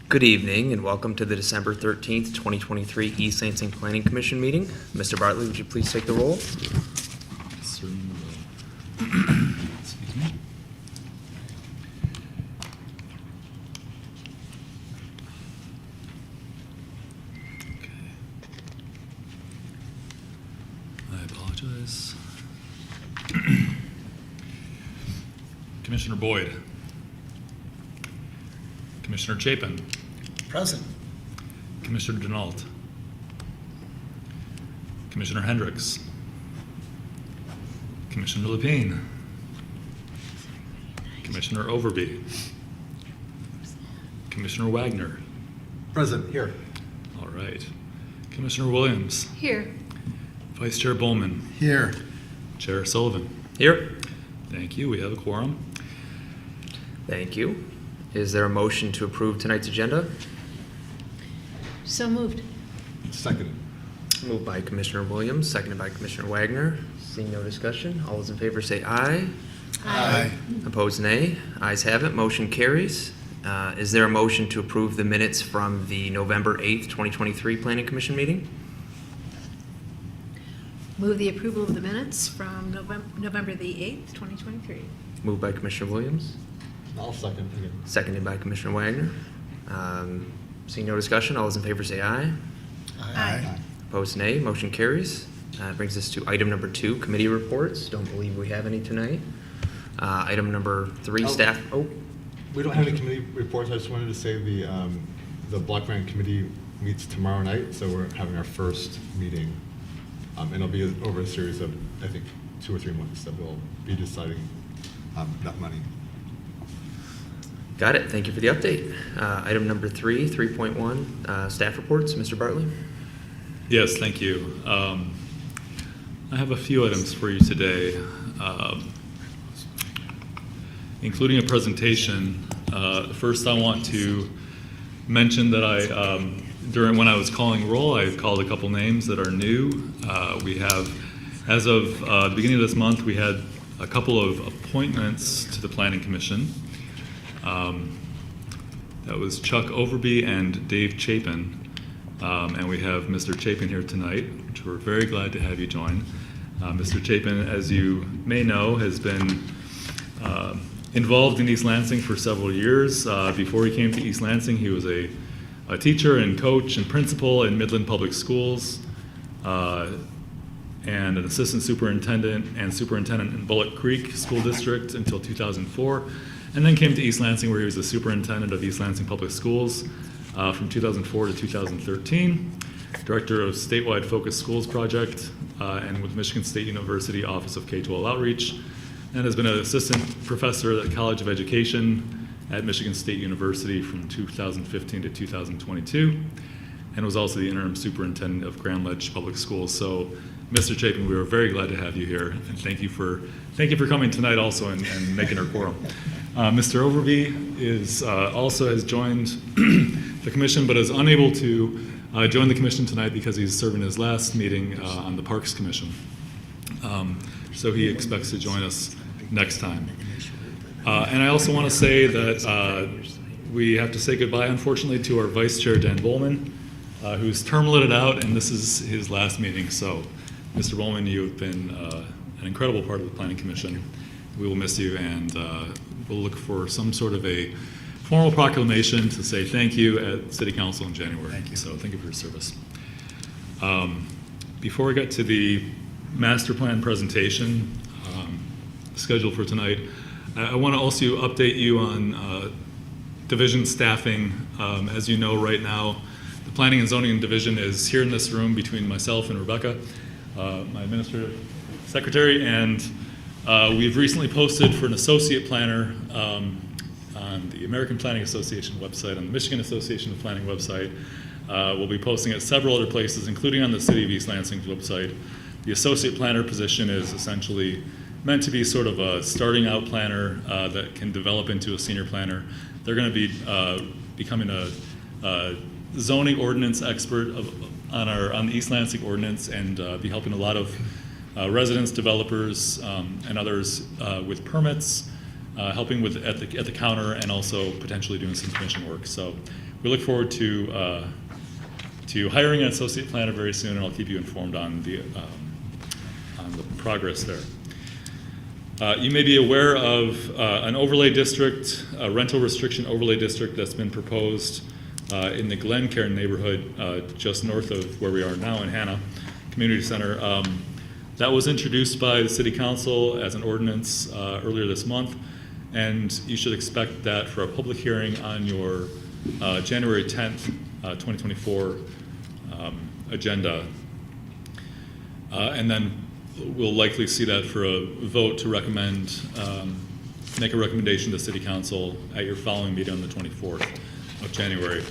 Good evening and welcome to the December 13th, 2023 East Lansing Planning Commission meeting. Mr. Bartley, would you please take the roll? Certainly will. Excuse me. Okay. I apologize. Commissioner Boyd. Commissioner Chapin. Present. Commissioner Denault. Commissioner Hendricks. Commissioner Lepine. Commissioner Overby. Commissioner Wagner. Present. Here. All right. Commissioner Williams. Here. Vice Chair Bowman. Here. Chair Sullivan. Here. Thank you. We have a quorum. Thank you. Is there a motion to approve tonight's agenda? So moved. Seconded. Moved by Commissioner Williams, seconded by Commissioner Wagner. Seeing no discussion, all those in favor say aye. Aye. Opposed, nay. Ayes have it. Motion carries. Is there a motion to approve the minutes from the November 8th, 2023 Planning Commission meeting? Move the approval of the minutes from November the 8th, 2023. Moved by Commissioner Williams, I'll second again. seconded by Commissioner Wagner. Seeing no discussion, all those in favor say aye. Aye. Opposed, nay. Motion carries. Brings us to item number 2, committee reports. Don't believe we have any tonight. Item number 3, staff. Oh, We don't have any committee reports. I just wanted to say the block grant committee meets tomorrow night, so we're having our first meeting. And it'll be over a series of, I think, 2 or 3 months that we'll be deciding that money. got it. Thank you for the update. Item number 3, 3.1, staff reports. Mr. Bartley? Yes, thank you. I have a few items for you today, including a presentation. First, I want to mention that when I was calling roll, I called a couple names that are new. We have, as of the beginning of this month, we had a couple of appointments to the Planning Commission. That was Chuck Overby and Dave Chapin. And we have Mr. Chapin here tonight, which we're very glad to have you join. Mr. Chapin, as you may know, has been involved in East Lansing for several years. Before he came to East Lansing, he was a teacher and coach and principal in Midland Public Schools, and an assistant superintendent and superintendent in Bullock Creek School District until 2004, and then came to East Lansing where he was the superintendent of East Lansing Public Schools from 2004 to 2013, director of statewide focused schools project, and with Michigan State University Office of K-12 Outreach, and has been an assistant professor at the College of Education at Michigan State University from 2015 to 2022, and was also the interim superintendent of Grand Ledge Public Schools. So, Mr. Chapin, we are very glad to have you here, and thank you for coming tonight also and making our quorum. Mr. Overby is also has joined the commission, but is unable to join the commission tonight because he's serving his last meeting on the Parks Commission. So he expects to join us next time. And I also want to say that we have to say goodbye, unfortunately, to our Vice Chair, Dan Bowman, who's term-limited out, and this is his last meeting. So, Mr. Bowman, you have been an incredible part of the Planning Commission. We will miss you, and we'll look for some sort of a formal proclamation to say thank you at City Council in January. Thank you. So, thank you for your service. Before we get to the master plan presentation scheduled for tonight, I want to also update you on division staffing. As you know, right now, the Planning and Zoning Division is here in this room between myself and Rebecca, my administrative secretary, and we've recently posted for an associate planner on the American Planning Association website, on the Michigan Association of Planning website. We'll be posting at several other places, including on the City of East Lansing's website. The associate planner position is essentially meant to be sort of a starting out planner that can develop into a senior planner. They're going to be becoming a zoning ordinance expert on the East Lansing ordinance, and be helping a lot of residents, developers, and others with permits, helping with at the counter, and also potentially doing some commission work. So we look forward to hiring an associate planner very soon, and I'll keep you informed on the progress there. You may be aware of an overlay district, a rental restriction overlay district that's been proposed in the Glencairn neighborhood, just north of where we are now in Hannah Community Center. That was introduced by the City Council as an ordinance earlier this month, and you should expect that for a public hearing on your January 10th, 2024 agenda. And then we'll likely see that for a vote to recommend, make a recommendation to City Council at your following meeting on the 24th of January.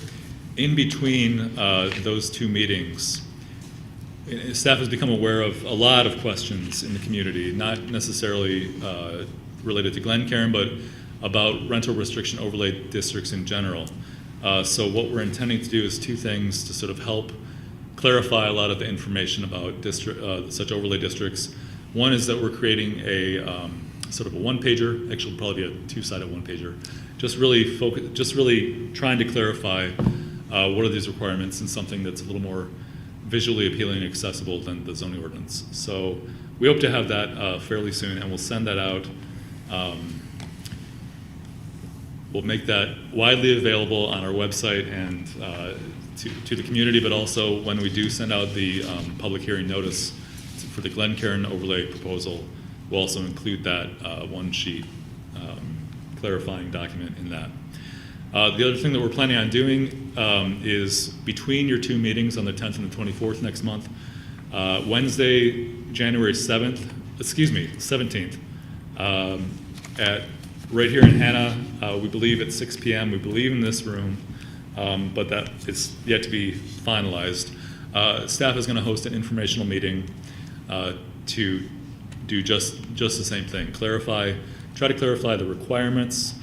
In between those two meetings, staff has become aware of a lot of questions in the community, not necessarily related to Glencairn, but about rental restriction overlay districts in general. So what we're intending to do is two things to sort of help clarify a lot of the information about such overlay districts. One is that we're creating a sort of a one-pager, actually probably be a two-sided one-pager, just really trying to clarify what are these requirements in something that's a little more visually appealing and accessible than the zoning ordinance. So we hope to have that fairly soon, and we'll send that out. We'll make that widely available on our website and to the community, but also when we do send out the public hearing notice for the Glencairn overlay proposal, we'll also include that one sheet clarifying document in that. The other thing that we're planning on doing is between your two meetings on the 10th and the 24th next month, Wednesday, January 17th, at right here in Hannah, we believe at 6 p.m. We believe in this room, but that is yet to be finalized. Staff is going to host an informational meeting to do just the same thing. Try to clarify the requirements,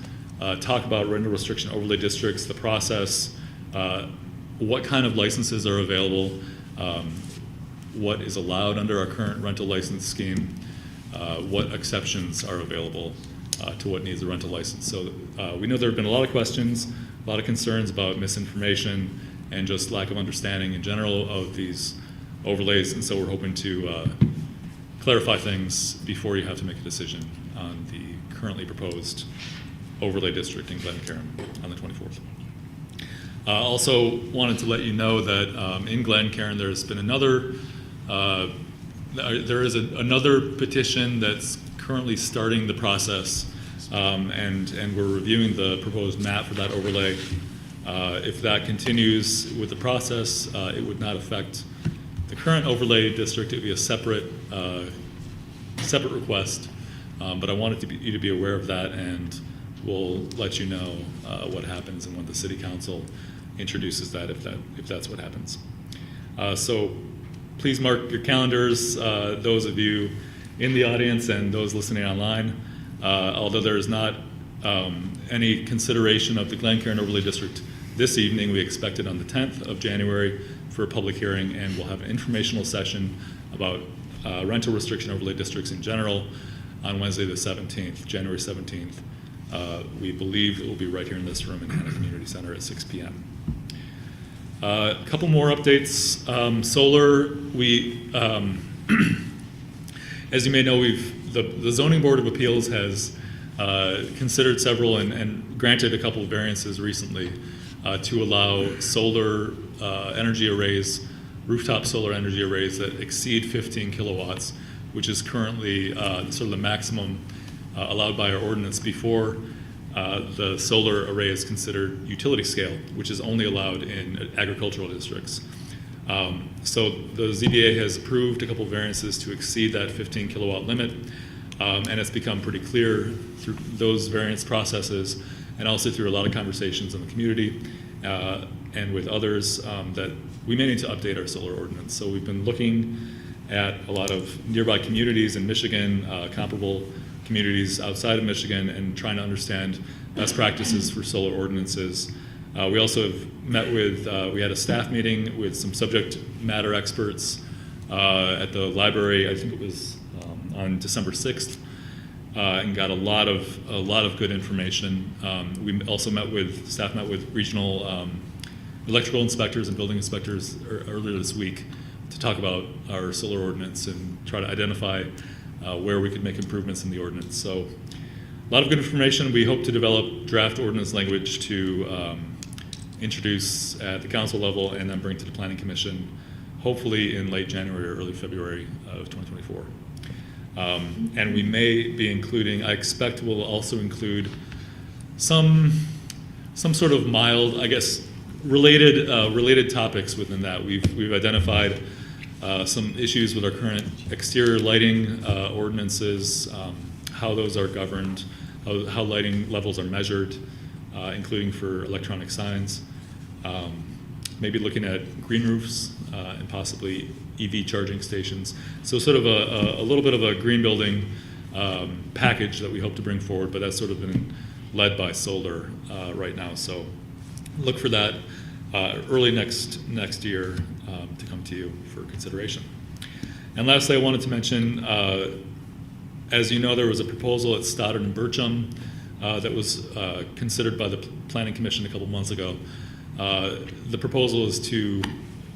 talk about rental restriction overlay districts, the process, what kind of licenses are available, what is allowed under our current rental license scheme, what exceptions are available to what needs a rental license. So we know there have been a lot of questions, a lot of concerns about misinformation and just lack of understanding in general of these overlays, and so we're hoping to clarify things before you have to make a decision on the currently proposed overlay district in Glencairn on the 24th. Also wanted to let you know that in Glencairn there's been another another petition that's currently starting the process, and we're reviewing the proposed map for that overlay. If that continues with the process, it would not affect the current overlay district. It would be a separate request, but I wanted you to be aware of that, and we'll let you know what happens and when the City Council introduces that, if that's what happens. So please mark your calendars, those of you in the audience and those listening online. Although there is not any consideration of the Glencairn Overlay District this evening, we expect it on the 10th of January for a public hearing, and we'll have an informational session about rental restriction overlay districts in general on Wednesday the 17th, January 17th. We believe it will be right here in this room in Hannah Community Center at 6 p.m. A couple more updates. Solar, as you may know, the Zoning Board of Appeals has considered several and granted a couple of variances recently to allow solar energy arrays, rooftop solar energy arrays that exceed 15 kilowatts, which is currently sort of the maximum allowed by our ordinance. Before, the solar array is considered utility scale, which is only allowed in agricultural districts. So the ZBA has approved a couple of variances to exceed that 15 kilowatt limit, and it's become pretty clear through those variance processes and also through a lot of conversations in the community and with others that we may need to update our solar ordinance. So we've been looking at a lot of nearby communities in Michigan, comparable communities outside of Michigan, and trying to understand best practices for solar ordinances. We also have met with, we had a staff meeting with some subject matter experts at the library, I think it was on December 6th, and got a lot of good information. We also staff met with regional electrical inspectors and building inspectors earlier this week to talk about our solar ordinance and try to identify where we could make improvements in the ordinance. So a lot of good information. We hope to develop draft ordinance language to introduce at the council level and then bring to the Planning Commission, hopefully in late January or early February of 2024. And we may be including, I expect we'll also include some sort of mild, I guess, related topics within that. We've identified some issues with our current exterior lighting ordinances, how those are governed, how lighting levels are measured, including for electronic signs. Maybe looking at green roofs and possibly EV charging stations. So sort of a little bit of a green building package that we hope to bring forward, but that's sort of been led by solar right now. So look for that early next year to come to you for consideration. And lastly, I wanted to mention, as you know, there was a proposal at Stoddard and Bircham that was considered by the Planning Commission a couple months ago. The proposal is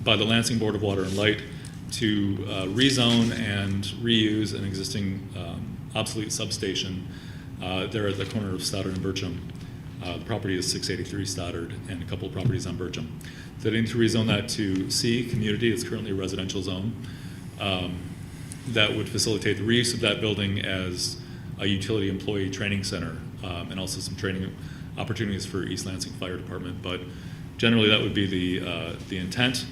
by the Lansing Board of Water and Light, to rezone and reuse an existing obsolete substation there at the corner of Stoddard and Bircham. The property is 683 Stoddard and a couple of properties on Bircham. So they need to rezone that to C, community. It's currently a residential zone. That would facilitate the reuse of that building as a utility employee training center and also some training opportunities for East Lansing Fire Department. But generally that would be the intent.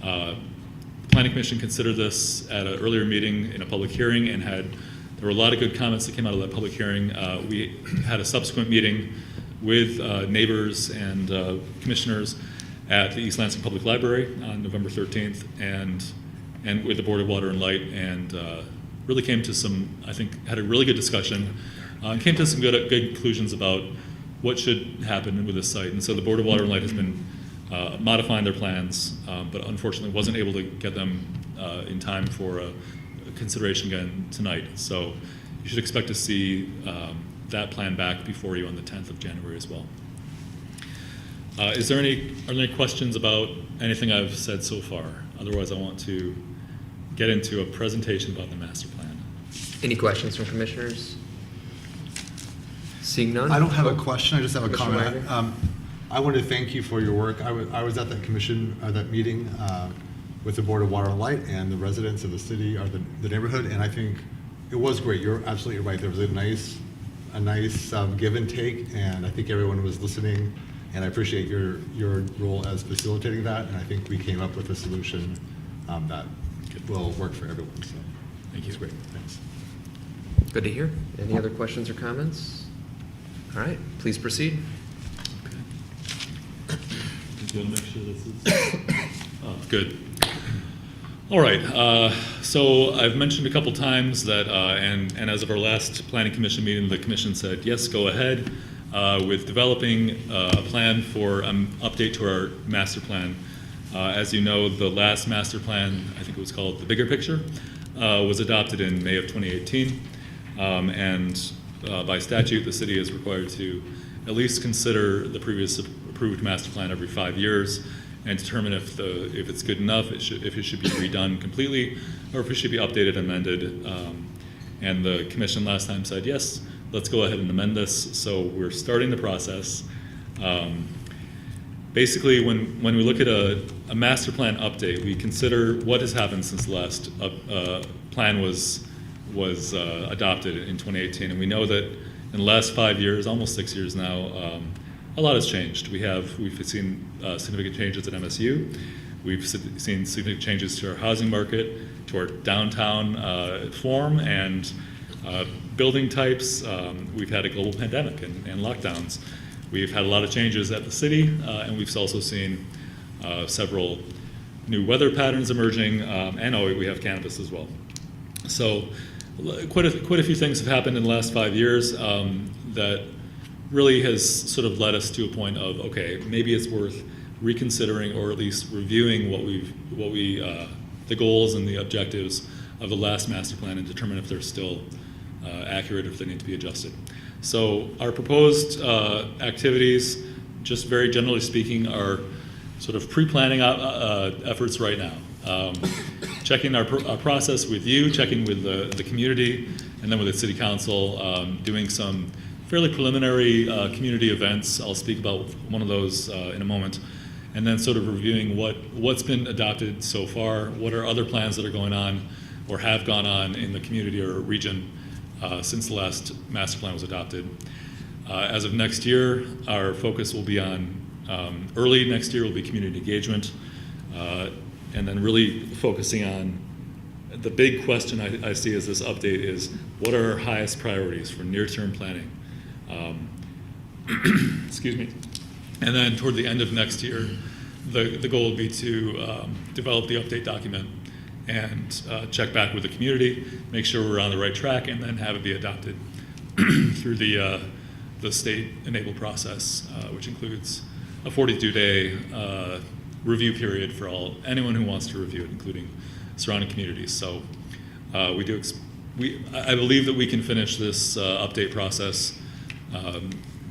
Planning Commission considered this at an earlier meeting in a public hearing and there were a lot of good comments that came out of that public hearing. We had a subsequent meeting with neighbors and commissioners at the East Lansing Public Library on November 13th and with the Board of Water and Light, and really came to some, I think, had a really good discussion and came to some good conclusions about what should happen with this site. And so the Board of Water and Light has been modifying their plans, but unfortunately wasn't able to get them in time for a consideration again tonight. So you should expect to see that plan back before you on the 10th of January as well. Are there any questions about anything I've said so far? Otherwise, I want to get into a presentation about the master plan. Any questions from commissioners? Seeing none? I don't have a question, I just have a Commissioner comment. Wagner? I want to thank you for your work. I was at that meeting with the Board of Water and Light and the residents of the city, or the neighborhood, and I think it was great. You're absolutely right. There was a nice give and take, and I think everyone was listening, and I appreciate your role as facilitating that, and I think we came up with a solution that will work for everyone. So Thank you. it's great. Thanks. Good to hear. Any other questions or comments? All right, please proceed. Do you want to make sure this is good? All right. So I've mentioned a couple times that, and as of our last Planning Commission meeting, the Commission said yes, go ahead with developing a plan for update to our master plan. As you know, the last master plan, I think it was called the Bigger Picture, was adopted in May of 2018, and by statute, the city is required to at least consider the previous approved master plan every 5 years and determine if it's good enough, if it should be redone completely, or if it should be updated, amended. And the commission last time said, yes, let's go ahead and amend this. So we're starting the process. Basically, when we look at a master plan update, we consider what has happened since the last plan was adopted in 2018. And we know that in the last 5 years, almost 6 years now, a lot has changed. We've seen significant changes at MSU. We've seen significant changes to our housing market, to our downtown form and building types. We've had a global pandemic and lockdowns. We've had a lot of changes at the city, and we've also seen several new weather patterns emerging, and we have cannabis as well. So quite a few things have happened in the last 5 years that really has sort of led us to a point of, okay, maybe it's worth reconsidering or at least reviewing the goals and the objectives of the last master plan and determine if they're still accurate, if they need to be adjusted. So our proposed activities, just very generally speaking, are sort of pre-planning efforts right now. Checking our process with you, checking with the community, and then with the city council, doing some fairly preliminary community events. I'll speak about one of those in a moment. And then sort of reviewing what's been adopted so far, what are other plans that are going on or have gone on in the community or region since the last master plan was adopted. As of next year, our focus will be on, early next year will be community engagement, and then really focusing on the big question I see as this update is, what are our highest priorities for near-term planning? Excuse me. And then toward the end of next year, the goal would be to develop the update document and check back with the community, make sure we're on the right track, and then have it be adopted through the state-enabled process, which includes a 42-day review period for anyone who wants to review it, including surrounding communities. So I believe that we can finish this update process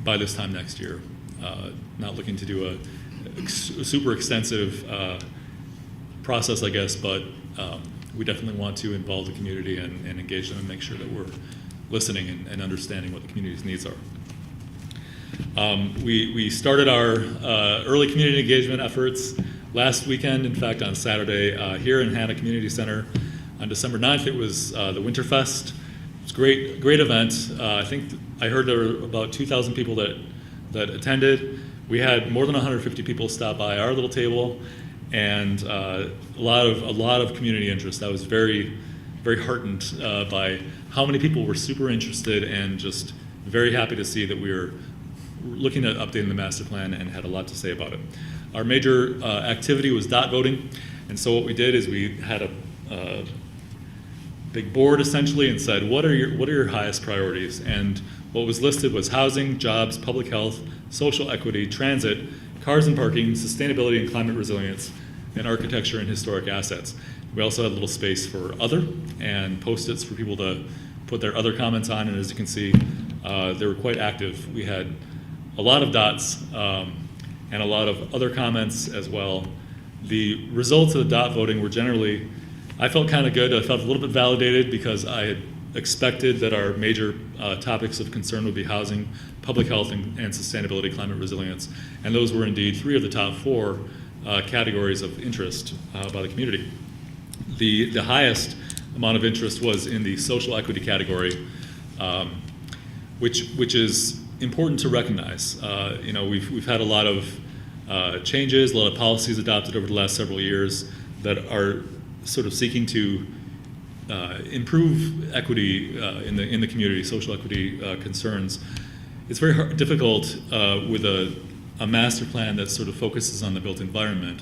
by this time next year. Not looking to do a super extensive process, I guess, but we definitely want to involve the community and engage them and make sure that we're listening and understanding what the community's needs are. We started our early community engagement efforts last weekend. In fact, on Saturday here in Hannah Community Center. On December 9th, it was the Winterfest. It was a great event. I think I heard there were about 2,000 people that attended. We had more than 150 people stop by our little table, and a lot of community interest. I was very, very heartened by how many people were super interested and just very happy to see that we were looking at updating the master plan and had a lot to say about it. Our major activity was dot voting, and so what we did is we had a big board essentially and said, what are your highest priorities? And what was listed was housing, jobs, public health, social equity, transit, cars and parking, sustainability and climate resilience, and architecture and historic assets. We also had a little space for other and post-its for people to put their other comments on, and as you can see, they were quite active. We had a lot of dots and a lot of other comments as well. The results of the dot voting were generally, I felt kind of good. I felt a little bit validated because I had expected that our major topics of concern would be housing, public health, and sustainability, climate resilience. And those were indeed 3 of the top 4 categories of interest by the community. The highest amount of interest was in the social equity category, which is important to recognize. We've had a lot of changes, a lot of policies adopted over the last several years that are sort of seeking to improve equity in the community, social equity concerns. It's very difficult with a master plan that sort of focuses on the built environment.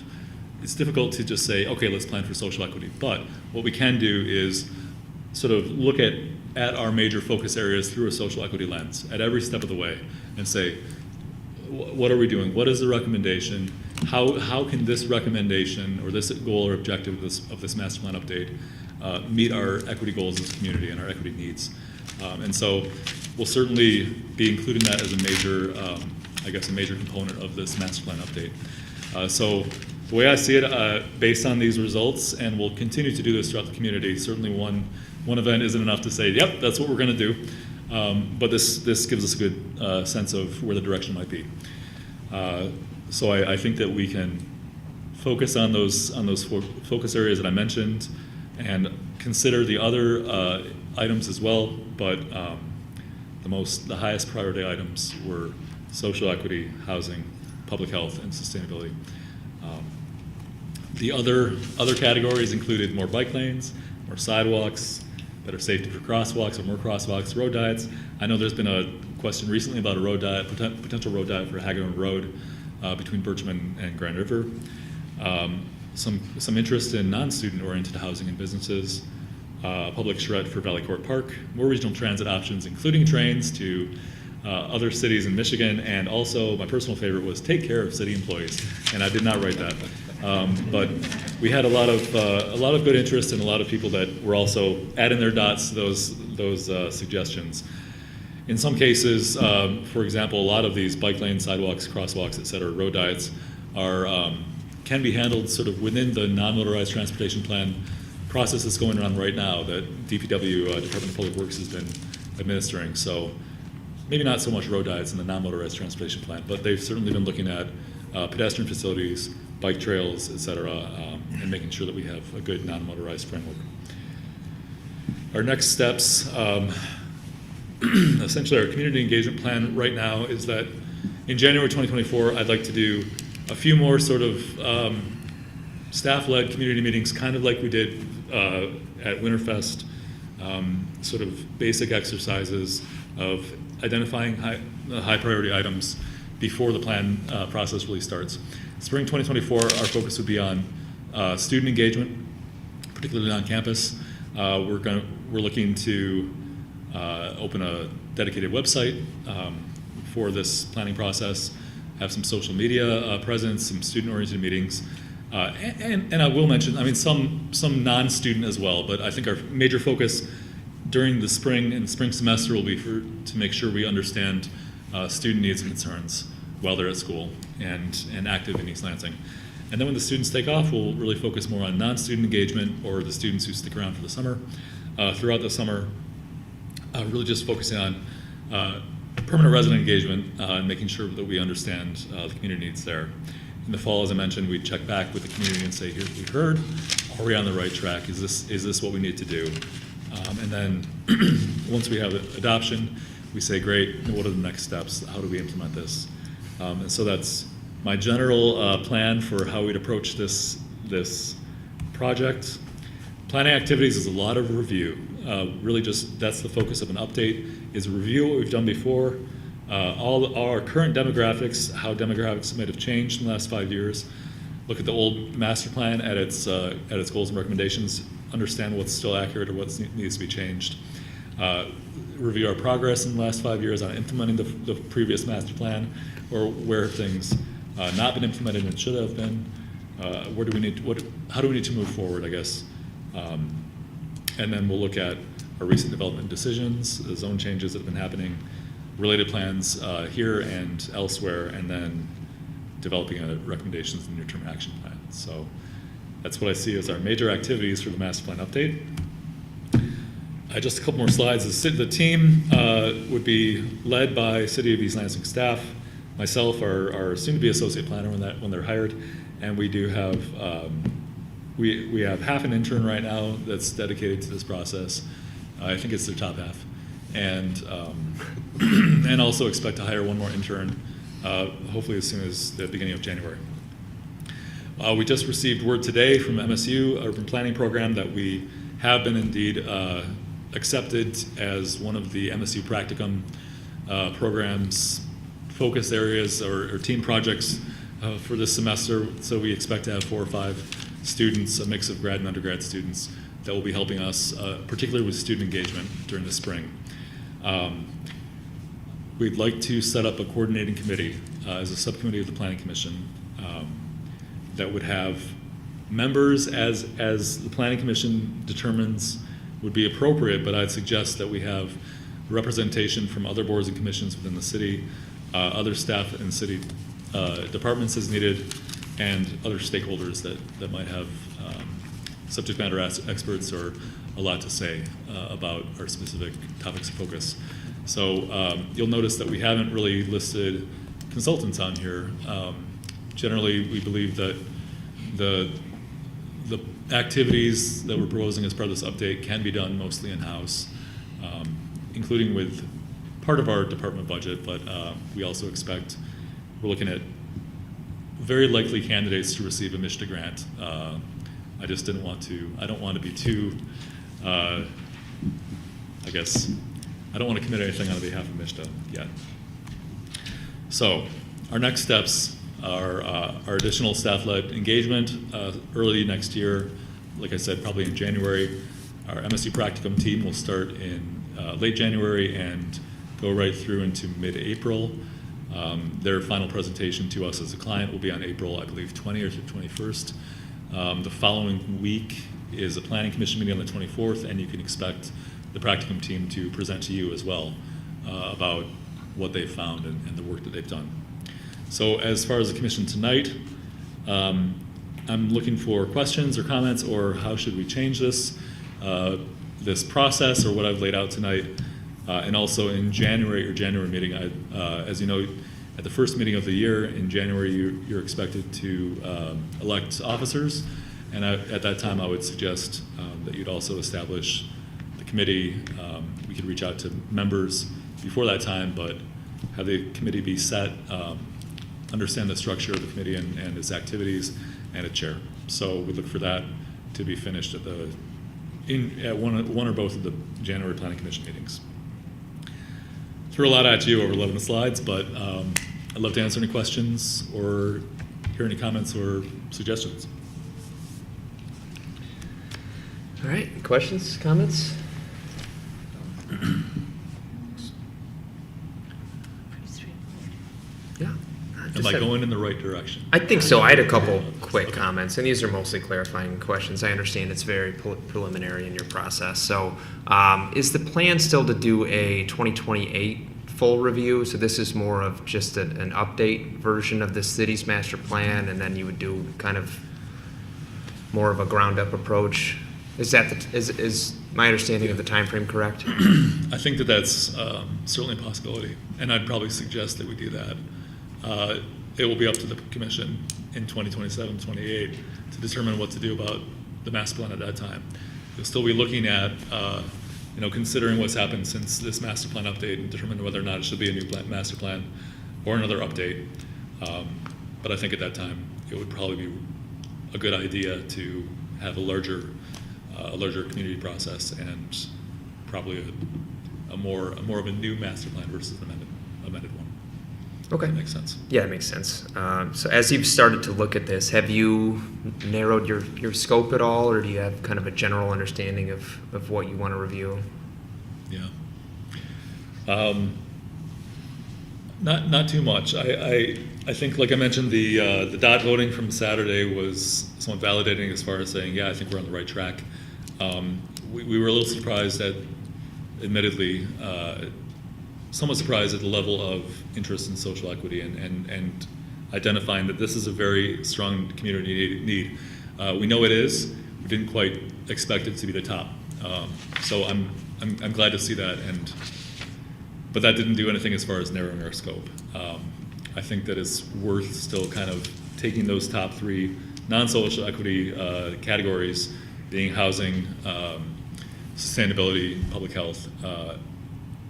It's difficult to just say, okay, let's plan for social equity. But what we can do is sort of look at our major focus areas through a social equity lens at every step of the way and say, what are we doing? What is the recommendation? How can this recommendation or this goal or objective of this master plan update meet our equity goals as a community and our equity needs? And so we'll certainly be including that as a major component of this master plan update. So the way I see it, based on these results, and we'll continue to do this throughout the community, certainly one event isn't enough to say, yep, that's what we're going to do. But this gives us a good sense of where the direction might be. So I think that we can focus on those 4 focus areas that I mentioned and consider the other items as well. But the highest priority items were social equity, housing, public health, and sustainability. The other categories included more bike lanes, more sidewalks, better safety for crosswalks or more crosswalks, road diets. I know there's been a question recently about a road diet, potential road diet for Haggerty Road between Birchman and Grand River. Some interest in non-student oriented housing and businesses, public charrette for Valley Court Park, more regional transit options, including trains to other cities in Michigan, and also my personal favorite was take care of city employees, and I did not write that. But we had a lot of good interest and a lot of people that were also adding their dots to those suggestions. In some cases, for example, a lot of these bike lanes, sidewalks, crosswalks, et cetera, road diets are can be handled sort of within the non-motorized transportation plan process that's going on right now that DPW, Department of Public Works, has been administering. So maybe not so much road diets in the non-motorized transportation plan, but they've certainly been looking at pedestrian facilities, bike trails, et cetera, and making sure that we have a good non-motorized framework. Our next steps, essentially our community engagement plan right now is that in January 2024, I'd like to do a few more sort of staff-led community meetings, kind of like we did at Winterfest, sort of basic exercises of identifying high priority items before the plan process really starts. Spring 2024, our focus would be on student engagement, particularly on campus. We're looking to open a dedicated website for this planning process, have some social media presence, some student-oriented meetings, and I will mention, I mean, some non-student as well, but I think our major focus during the spring and spring semester will be to make sure we understand student needs and concerns while they're at school and active in East Lansing. And then when the students take off, we'll really focus more on non-student engagement or the students who stick around for the summer. Throughout the summer, really just focusing on permanent resident engagement and making sure that we understand the community needs there. In the fall, as I mentioned, we check back with the community and say, here's what we heard. Are we on the right track? Is this what we need to do? And then once we have adoption, we say, great, what are the next steps? How do we implement this? And so that's my general plan for how we'd approach this project. Planning activities is a lot of review. Really just, that's the focus of an update, is review what we've done before, all our current demographics, how demographics might have changed in the last 5 years, look at the old master plan at its goals and recommendations, understand what's still accurate or what needs to be changed, review our progress in the last 5 years on implementing the previous master plan, or where have things not been implemented and should have been, how do we need to move forward, I guess. And then we'll look at our recent development decisions, the zone changes that have been happening, related plans here and elsewhere, and then developing recommendations in the near-term action plan. So that's what I see as our major activities for the master plan update. Just a couple more slides. The team would be led by City of East Lansing staff, myself, our soon-to-be associate planner when they're hired, and we do have we have half an intern right now that's dedicated to this process. I think it's their top half, and and also expect to hire one more intern, hopefully as soon as the beginning of January. We just received word today from MSU, our urban planning program, that we have been indeed accepted as one of the MSU Practicum program's focus areas or team projects for this semester. So we expect to have 4 or 5 students, a mix of grad and undergrad students, that will be helping us, particularly with student engagement during the spring. We'd like to set up a coordinating committee as a subcommittee of the Planning Commission that would have members as the Planning Commission determines would be appropriate, but I'd suggest that we have representation from other boards and commissions within the city, other staff and city departments as needed, and other stakeholders that might have subject matter experts or a lot to say about our specific topics of focus. So you'll notice that we haven't really listed consultants on here. Generally, we believe that the activities that we're proposing as part of this update can be done mostly in-house, including with part of our department budget, but we also expect, we're looking at very likely candidates to receive a MSHDA grant. I just didn't want to, I don't want to be too, I guess, I don't want to commit anything on behalf of MSHDA yet. So our next steps are our additional staff-led engagement early next year. Like I said, probably in January. Our MSU Practicum team will start in late January and go right through into mid-April. Their final presentation to us as a client will be on April, I believe, 20th or 21st. The following week is a planning commission meeting on the 24th, and you can expect the Practicum team to present to you as well about what they've found and the work that they've done. So as far as the commission tonight, I'm looking for questions or comments, or how should we change this, this process, or what I've laid out tonight. And also in January, meeting, as you know, at the first meeting of the year in January, you're expected to elect officers. And at that time, I would suggest that you'd also establish the committee. We could reach out to members before that time, but have the committee be set, understand the structure of the committee and its activities, and a chair. So we look for that to be finished at one or both of the January Planning Commission meetings. Threw a lot at you over 11 slides, but I'd love to answer any questions or hear any comments or suggestions. All right, questions, comments? Pretty straightforward. Yeah. Am I going in the right direction? I think so. I had a couple quick comments, and these are mostly clarifying questions. I understand it's very preliminary in your process. So is the plan still to do a 2028 full review? So this is more of just an update version of the city's master plan, and then you would do kind of more of a ground-up approach? Is that is my understanding of the time frame correct? I think that that's certainly a possibility, and I'd probably suggest that we do that. It will be up to the commission in 2027, 28 to determine what to do about the master plan at that time. We'll still be looking at, considering what's happened since this master plan update and determine whether or not it should be a new master plan or another update. But I think at that time, it would probably be a good idea to have a larger community process and probably a more of a new master plan versus an amended one. Okay. That makes sense. Yeah, it makes sense. So as you've started to look at this, have you narrowed your scope at all, or do you have kind of a general understanding of what you want to review? Yeah. Not too much. I think, like I mentioned, the dot voting from Saturday was somewhat validating as far as saying, yeah, I think we're on the right track. We were a little surprised admittedly, somewhat surprised at the level of interest in social equity and identifying that this is a very strong community need. We know it is. We didn't quite expect it to be the top. So I'm glad to see that. But that didn't do anything as far as narrowing our scope. I think that it's worth still kind of taking those top three non-social equity categories, being housing, sustainability, public health,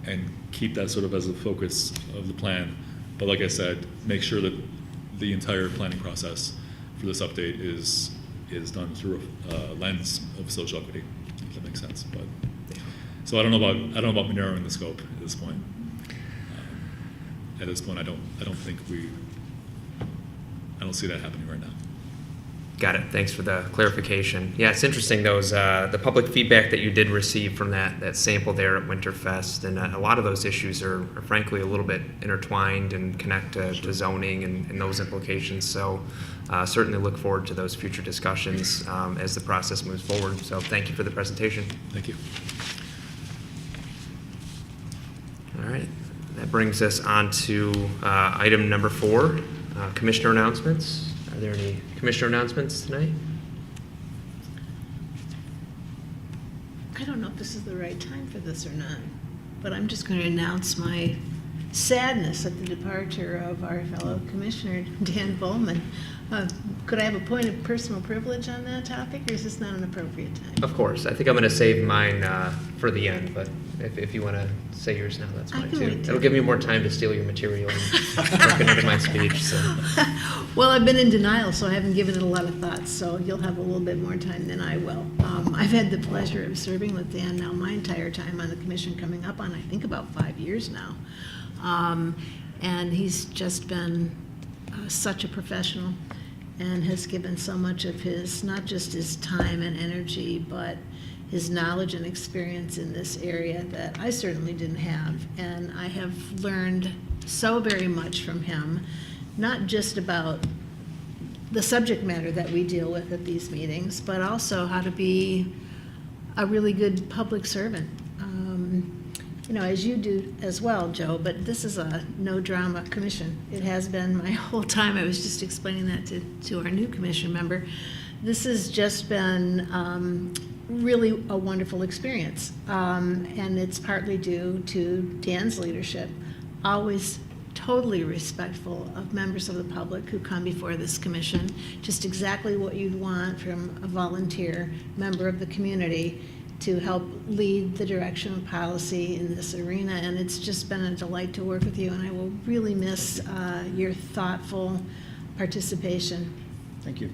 and keep that sort of as a focus of the plan. But like I said, make sure that the entire planning process for this update is done through a lens of social equity, if that makes sense. But so I don't know about narrowing the scope at this point. At this point, I don't see that happening right now. Got it. Thanks for the clarification. Yeah, it's interesting, the public feedback that you did receive from that sample there at Winterfest, and a lot of those issues are frankly a little bit intertwined and connect to zoning and those implications. So certainly look forward to those future discussions as the process moves forward. So thank you for the presentation. Thank you. All right. That brings us on to item number 4, commissioner announcements. Are there any commissioner announcements tonight? I don't know if this is the right time for this or not, but I'm just going to announce my sadness at the departure of our fellow commissioner, Dan Bowman. Could I have a point of personal privilege on that topic, or is this not an appropriate time? Of course. I think I'm going to save mine for the end, but if you want to say yours now, that's I fine can too. wait till It'll give me more time to steal your material and work it into my speech. So. Well, I've been in denial, so I haven't given it a lot of thought, so you'll have a little bit more time than I will. I've had the pleasure of serving with Dan now my entire time on the commission, coming up on, I think, about 5 years now. And he's just been such a professional and has given so much of his, not just his time and energy, but his knowledge and experience in this area that I certainly didn't have. And I have learned so very much from him, not just about the subject matter that we deal with at these meetings, but also how to be a really good public servant. you know, as you do as well, Joe, but this is a no-drama commission. It has been my whole time. I was just explaining that to our new commission member. This has just been really a wonderful experience, and it's partly due to Dan's leadership, always totally respectful of members of the public who come before this commission, just exactly what you'd want from a volunteer member of the community to help lead the direction of policy in this arena. And it's just been a delight to work with you, and I will really miss your thoughtful participation. Thank you.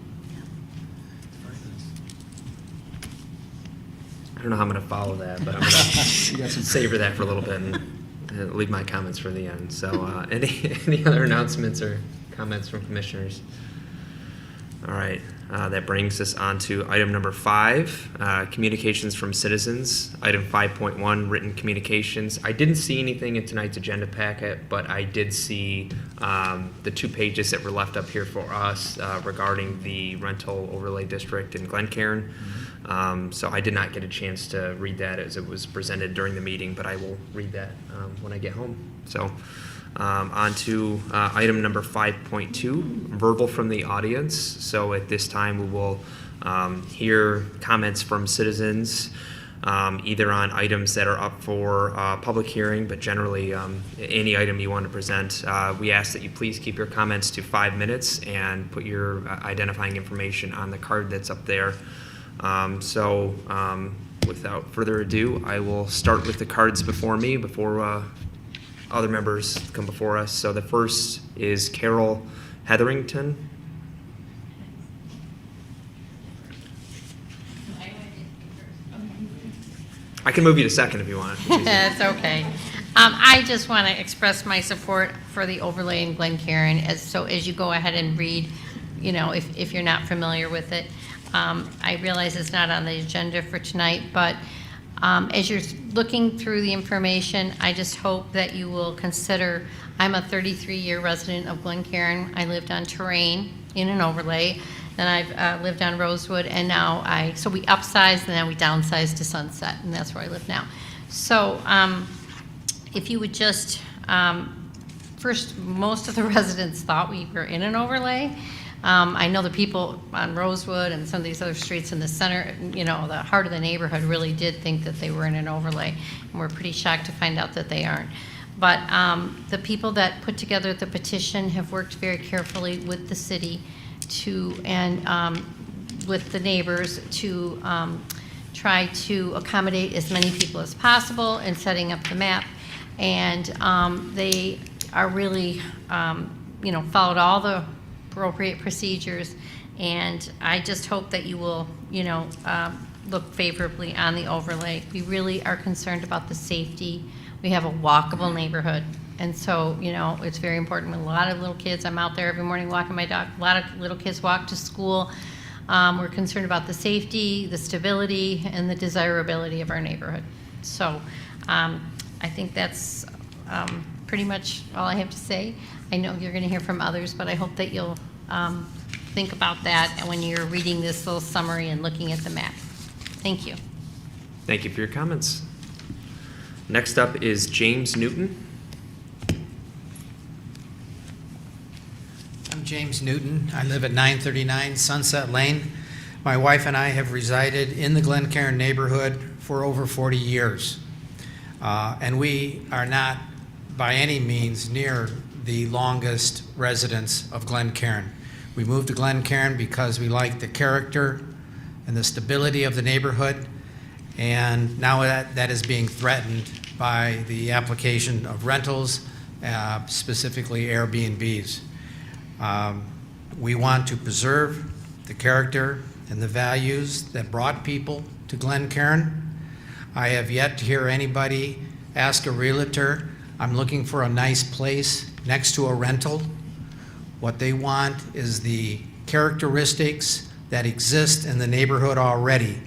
I don't know how I'm going to follow that, but I'm going You got to some- savor that for a little bit and leave my comments for the end. So any other announcements or comments from commissioners? All right, that brings us on to item number 5, communications from citizens. Item 5.1, written communications. I didn't see anything in tonight's agenda packet, but I did see the 2 pages that were left up here for us regarding the rental overlay district in Glencairn. So I did not get a chance to read that as it was presented during the meeting, but I will read that when I get home. So on to item number 5.2, verbal from the audience. So at this time, we will hear comments from citizens, either on items that are up for public hearing, but generally any item you want to present. We ask that you please keep your comments to 5 minutes and put your identifying information on the card that's up there. Without further ado, I will start with the cards before me, before other members come before us. So the first is Carol Hetherington. I can move you to second if you want. That's okay. I just want to express my support for the overlay in Glencairn. As you go ahead and read, you know, if you're not familiar with it, I realize it's not on the agenda for tonight, but as you're looking through the information, I just hope that you will consider, I'm a 33-year resident of Glencairn. I lived on Terrain in an overlay, then I've lived on Rosewood, and now so we upsized and then we downsized to Sunset, and that's where I live now. So if you would just, first, most of the residents thought we were in an overlay. I know the people on Rosewood and some of these other streets in the center, you know, the heart of the neighborhood really did think that they were in an overlay, and we're pretty shocked to find out that they aren't. But the people that put together the petition have worked very carefully with the city with the neighbors to try to accommodate as many people as possible in setting up the map. And they are really, you know, followed all the appropriate procedures, and I just hope that you will, you know, look favorably on the overlay. We really are concerned about the safety. We have a walkable neighborhood, and so, you know, it's very important. A lot of little kids, I'm out there every morning walking my dog, a lot of little kids walk to school. We're concerned about the safety, the stability, and the desirability of our neighborhood. So I think that's pretty much all I have to say. I know you're going to hear from others, but I hope that you'll think about that when you're reading this little summary and looking at the map. Thank you. Thank you for your comments. Next up is James Newton. I'm James Newton. I live at 939 Sunset Lane. My wife and I have resided in the Glencairn neighborhood for over 40 years. And we are not by any means near the longest residents of Glencairn. We moved to Glencairn because we like the character and the stability of the neighborhood, and now that is being threatened by the application of rentals, specifically Airbnbs. We want to preserve the character and the values that brought people to Glencairn. I have yet to hear anybody ask a realtor, I'm looking for a nice place next to a rental. What they want is the characteristics that exist in the neighborhood already.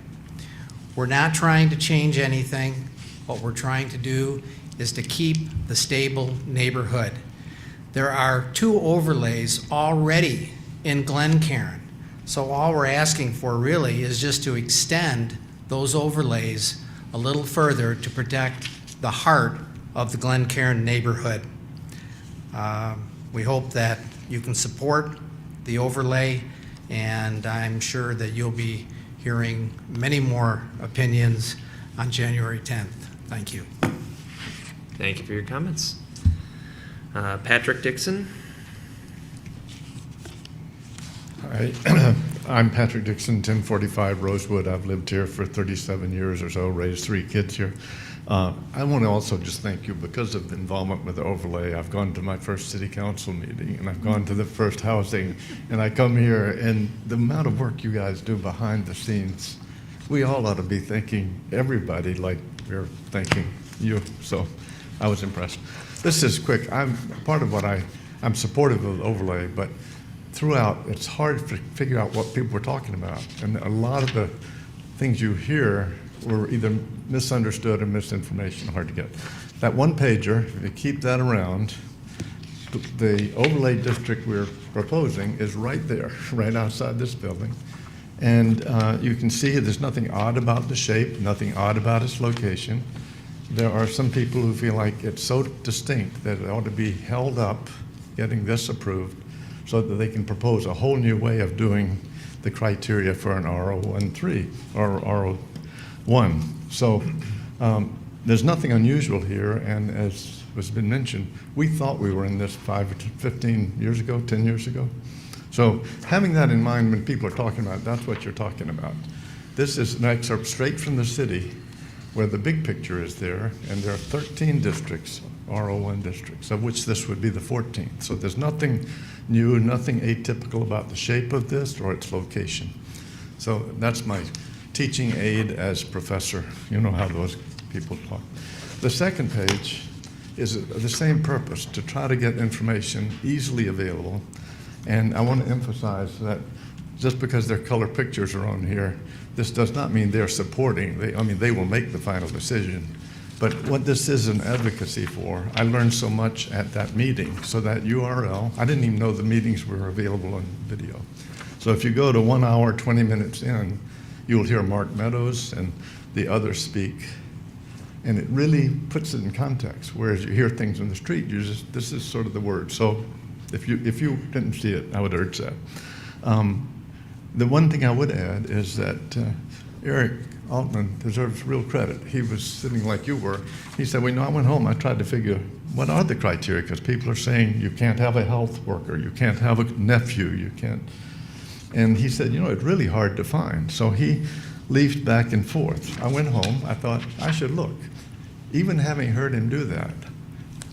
We're not trying to change anything. What we're trying to do is to keep the stable neighborhood. There are 2 overlays already in Glencairn. So all we're asking for really is just to extend those overlays a little further to protect the heart of the Glen Cairn neighborhood. We hope that you can support the overlay, and I'm sure that you'll be hearing many more opinions on January 10th. Thank you. Thank you for your comments. Patrick Dixon. Hi, I'm Patrick Dixon, 1045 Rosewood. I've lived here for 37 years or so, raised 3 kids here. I want to also just thank you because of the involvement with the overlay. I've gone to my first city council meeting, and I've gone to the first housing, and I come here, and the amount of work you guys do behind the scenes, we all ought to be thanking everybody like we're thanking you. So I was impressed. This is quick. I'm part of what I'm supportive of the overlay, but throughout, it's hard to figure out what people were talking about. And a lot of the things you hear were either misunderstood or misinformation, hard to get. That one pager, if you keep that around, the overlay district we're proposing is right there, right outside this building. And you can see there's nothing odd about the shape, nothing odd about its location. There are some people who feel like it's so distinct that it ought to be held up, getting this approved, so that they can propose a whole new way of doing the criteria for an RO13 or RO1. So there's nothing unusual here, and as has been mentioned, we thought we were in this 5 or 15 years ago, 10 years ago. So having that in mind when people are talking about, that's what you're talking about. This is an excerpt straight from the city where the big picture is there, and there are 13 districts, RO1 districts, of which this would be the 14th. So there's nothing new, nothing atypical about the shape of this or its location. So that's my teaching aid as professor. You know how those people talk. The second page is the same purpose, to try to get information easily available. And I want to emphasize that just because their color pictures are on here, this does not mean they're supporting. They will make the final decision. But what this is an advocacy for, I learned so much at that meeting. So that URL, I didn't even know the meetings were available on video. So if you go to 1 hour, 20 minutes in, you'll hear Mark Meadows and the others speak. And it really puts it in context. Whereas you hear things on the street, this is sort of the word. So if you didn't see it, I would urge that. The one thing I would add is that Eric Altman deserves real credit. He was sitting like you were. He said, well, I went home, I tried to figure what are the criteria, because people are saying you can't have a health worker, you can't have a nephew, you can't. And he said, it's really hard to find. So he leafed back and forth. I went home, I thought, I should look. Even having heard him do that,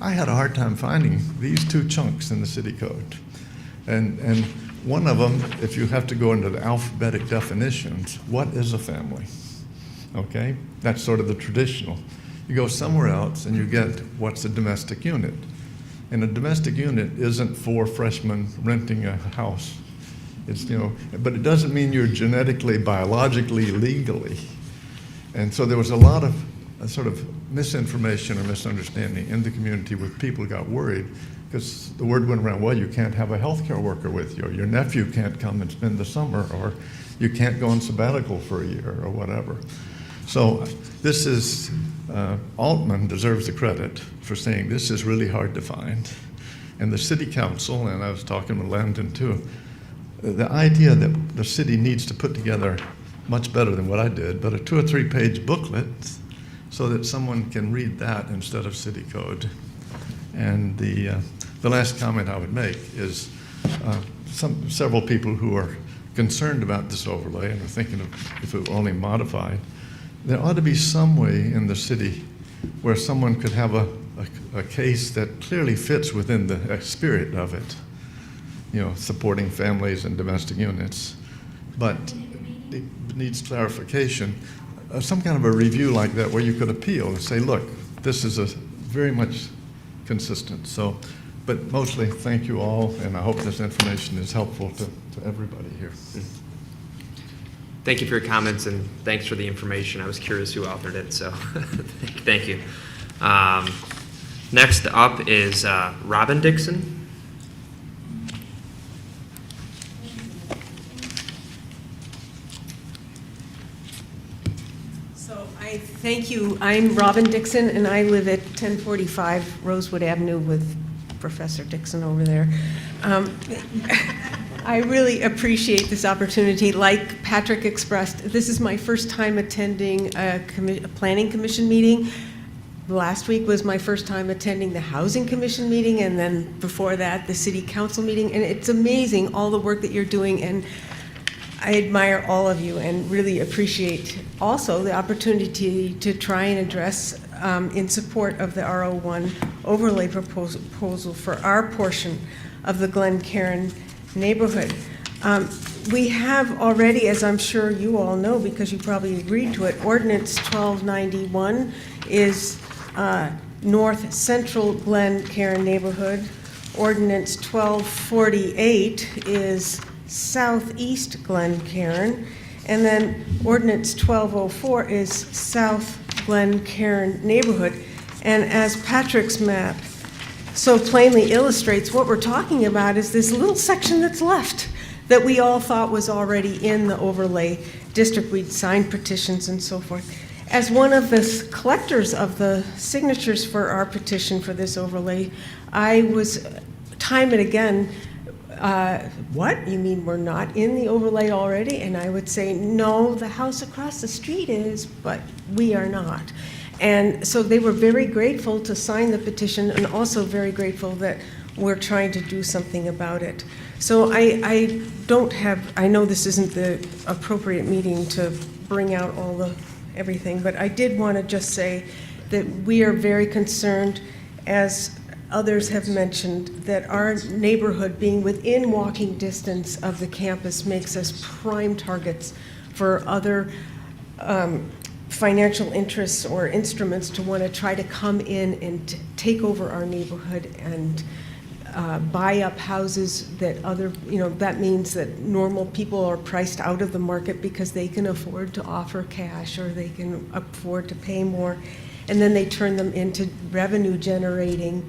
I had a hard time finding these 2 chunks in the city code. And one of them, if you have to go into the alphabetic definitions, what is a family? Okay, that's sort of the traditional. You go somewhere else and you get what's a domestic unit. And a domestic unit isn't 4 freshmen renting a house. It's, but it doesn't mean you're genetically, biologically, legally. And so there was a lot of sort of misinformation or misunderstanding in the community where people got worried because the word went around, well, you can't have a healthcare worker with you, or your nephew can't come and spend the summer, or you can't go on sabbatical for a year, or whatever. So this is, Altman deserves the credit for saying this is really hard to find. And the city council, and I was talking with Landon too, the idea that the city needs to put together much better than what I did, but a 2 or 3 page booklet so that someone can read that instead of city code. And the last comment I would make is several people who are concerned about this overlay and are thinking of if it were only modified, there ought to be some way in the city where someone could have a case that clearly fits within the spirit of it, supporting families and domestic units, but it needs clarification. Some kind of a review like that where you could appeal and say, look, this is very much consistent. So, but mostly, thank you all, and I hope this information is helpful to everybody here. Thank you for your comments, and thanks for the information. I was curious who authored it, so thank you. Next up is Robin Dixon. So I Thank you. I'm Robin Dixon, and I live at 1045 Rosewood Avenue with Professor Dixon over there. I really appreciate this opportunity. Like Patrick expressed, this is my first time attending a planning commission meeting. Last week was my first time attending the Housing Commission meeting, and then before that, the City Council meeting. And it's amazing, all the work that you're doing, and I admire all of you and really appreciate also the opportunity to try and address in support of the RO1 overlay proposal for our portion of the Glencairn neighborhood. We have already, as I'm sure you all know because you probably agreed to it, Ordinance 1291 is North Central Glencairn neighborhood. Ordinance 1248 is Southeast Glencairn, and then Ordinance 1204 is South Glencairn neighborhood. And as Patrick's map so plainly illustrates, what we're talking about is this little section that's left that we all thought was already in the overlay district. We'd signed petitions and so forth. As one of the collectors of the signatures for our petition for this overlay, I was time and again, what? You mean we're not in the overlay already? And I would say, no, the house across the street is, but we are not. And so they were very grateful to sign the petition and also very grateful that we're trying to do something about it. So I know this isn't the appropriate meeting to bring out all the everything, but I did want to just say that we are very concerned, as others have mentioned, that our neighborhood being within walking distance of the campus makes us prime targets for other financial interests or instruments to want to try to come in and take over our neighborhood and buy up houses that that means that normal people are priced out of the market because they can afford to offer cash or they can afford to pay more, and then they turn them into revenue generating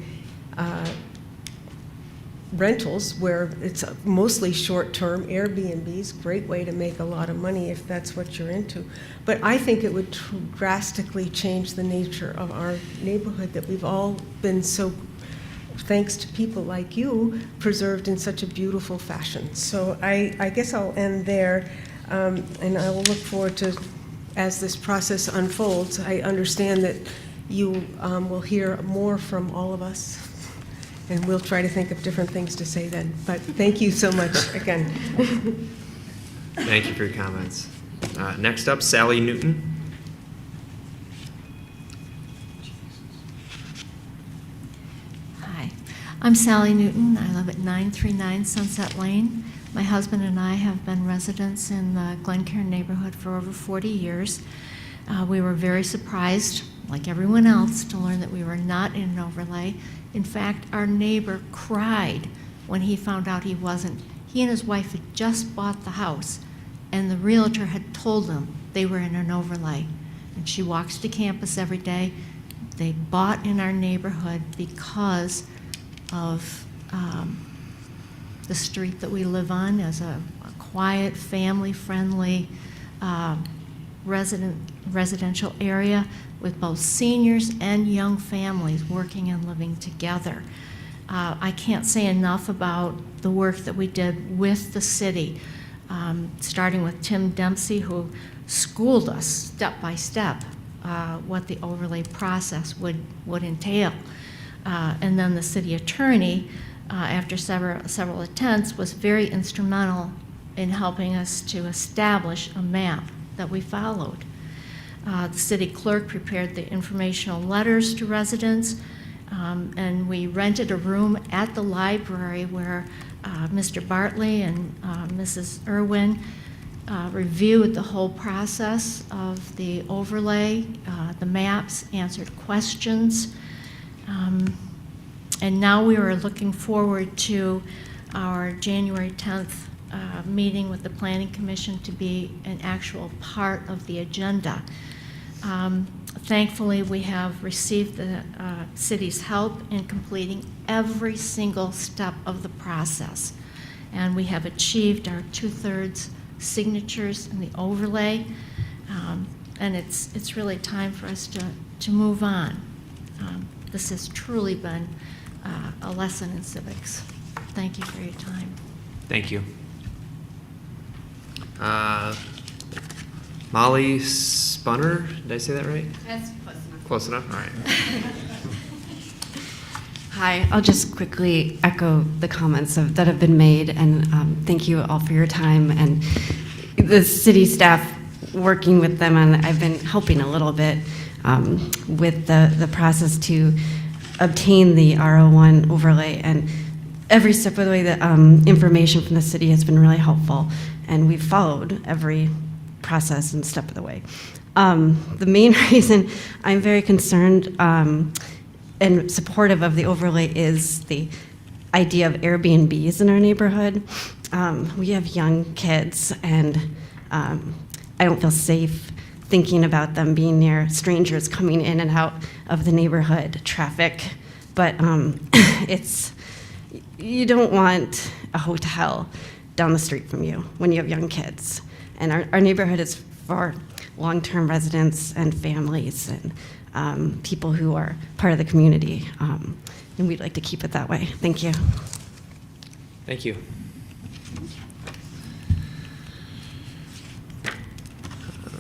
rentals where it's mostly short-term. Airbnbs, great way to make a lot of money if that's what you're into. But I think it would drastically change the nature of our neighborhood that we've all been so, thanks to people like you, preserved in such a beautiful fashion. So I guess I'll end there, and I will look forward to, as this process unfolds, I understand that you will hear more from all of us. And we'll try to think of different things to say then. But thank you so much again. Thank you for your comments. Next up, Sally Newton. Hi, I'm Sally Newton. I live at 939 Sunset Lane. My husband and I have been residents in the Glencairn neighborhood for over 40 years. We were very surprised, like everyone else, to learn that we were not in an overlay. In fact, our neighbor cried when he found out he wasn't. He and his wife had just bought the house, and the realtor had told them they were in an overlay. And she walks to campus every day. They bought in our neighborhood because of the street that we live on as a quiet, family-friendly residential area with both seniors and young families working and living together. I can't say enough about the work that we did with the city, starting with Tim Dempsey, who schooled us step by step what the overlay process would entail. And then the city attorney, after several attempts, was very instrumental in helping us to establish a map that we followed. The city clerk prepared the informational letters to residents, and we rented a room at the library where Mr. Bartley and Mrs. Irwin reviewed the whole process of the overlay, the maps, answered questions. And now we are looking forward to our January 10th meeting with the Planning Commission to be an actual part of the agenda. Thankfully, we have received the city's help in completing every single step of the process. And we have achieved our 2/3 signatures in the overlay. and it's really time for us to move on. This has truly been a lesson in civics. Thank you for your time. Thank you. Molly Spunner, did I say that right? That's close enough. Close enough? All right. Hi, I'll just quickly echo the comments that have been made, and thank you all for your time, and the city staff working with them, and I've been helping a little bit with the process to obtain the R01 overlay, and every step of the way the information from the city has been really helpful, and we've followed every process and step of the way. The main reason I'm very concerned and supportive of the overlay is the idea of Airbnbs in our neighborhood. We have young kids, and I don't feel safe thinking about them being near strangers coming in and out of the neighborhood traffic. But you don't want a hotel down the street from you when you have young kids. And our neighborhood is for long-term residents and families and people who are part of the community. And we'd like to keep it that way. Thank you. Thank you.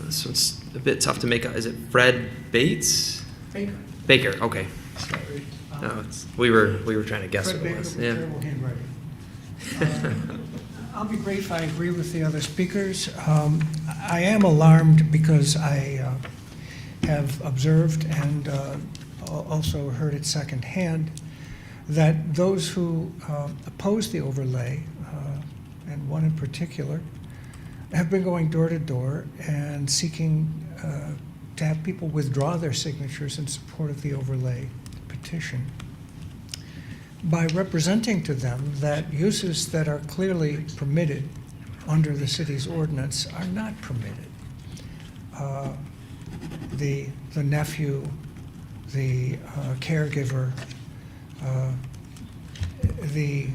So it's a bit tough to make out. Is it Fred Bates? Baker. Baker, okay. No, we were trying to guess Fred what it Baker was. with Yeah. terrible handwriting. I'll be brief. I agree with the other speakers. I am alarmed because I have observed and also heard it secondhand that those who oppose the overlay, and one in particular, have been going door to door and seeking to have people withdraw their signatures in support of the overlay petition by representing to them that uses that are clearly permitted under the city's ordinance are not permitted. The nephew, the caregiver, the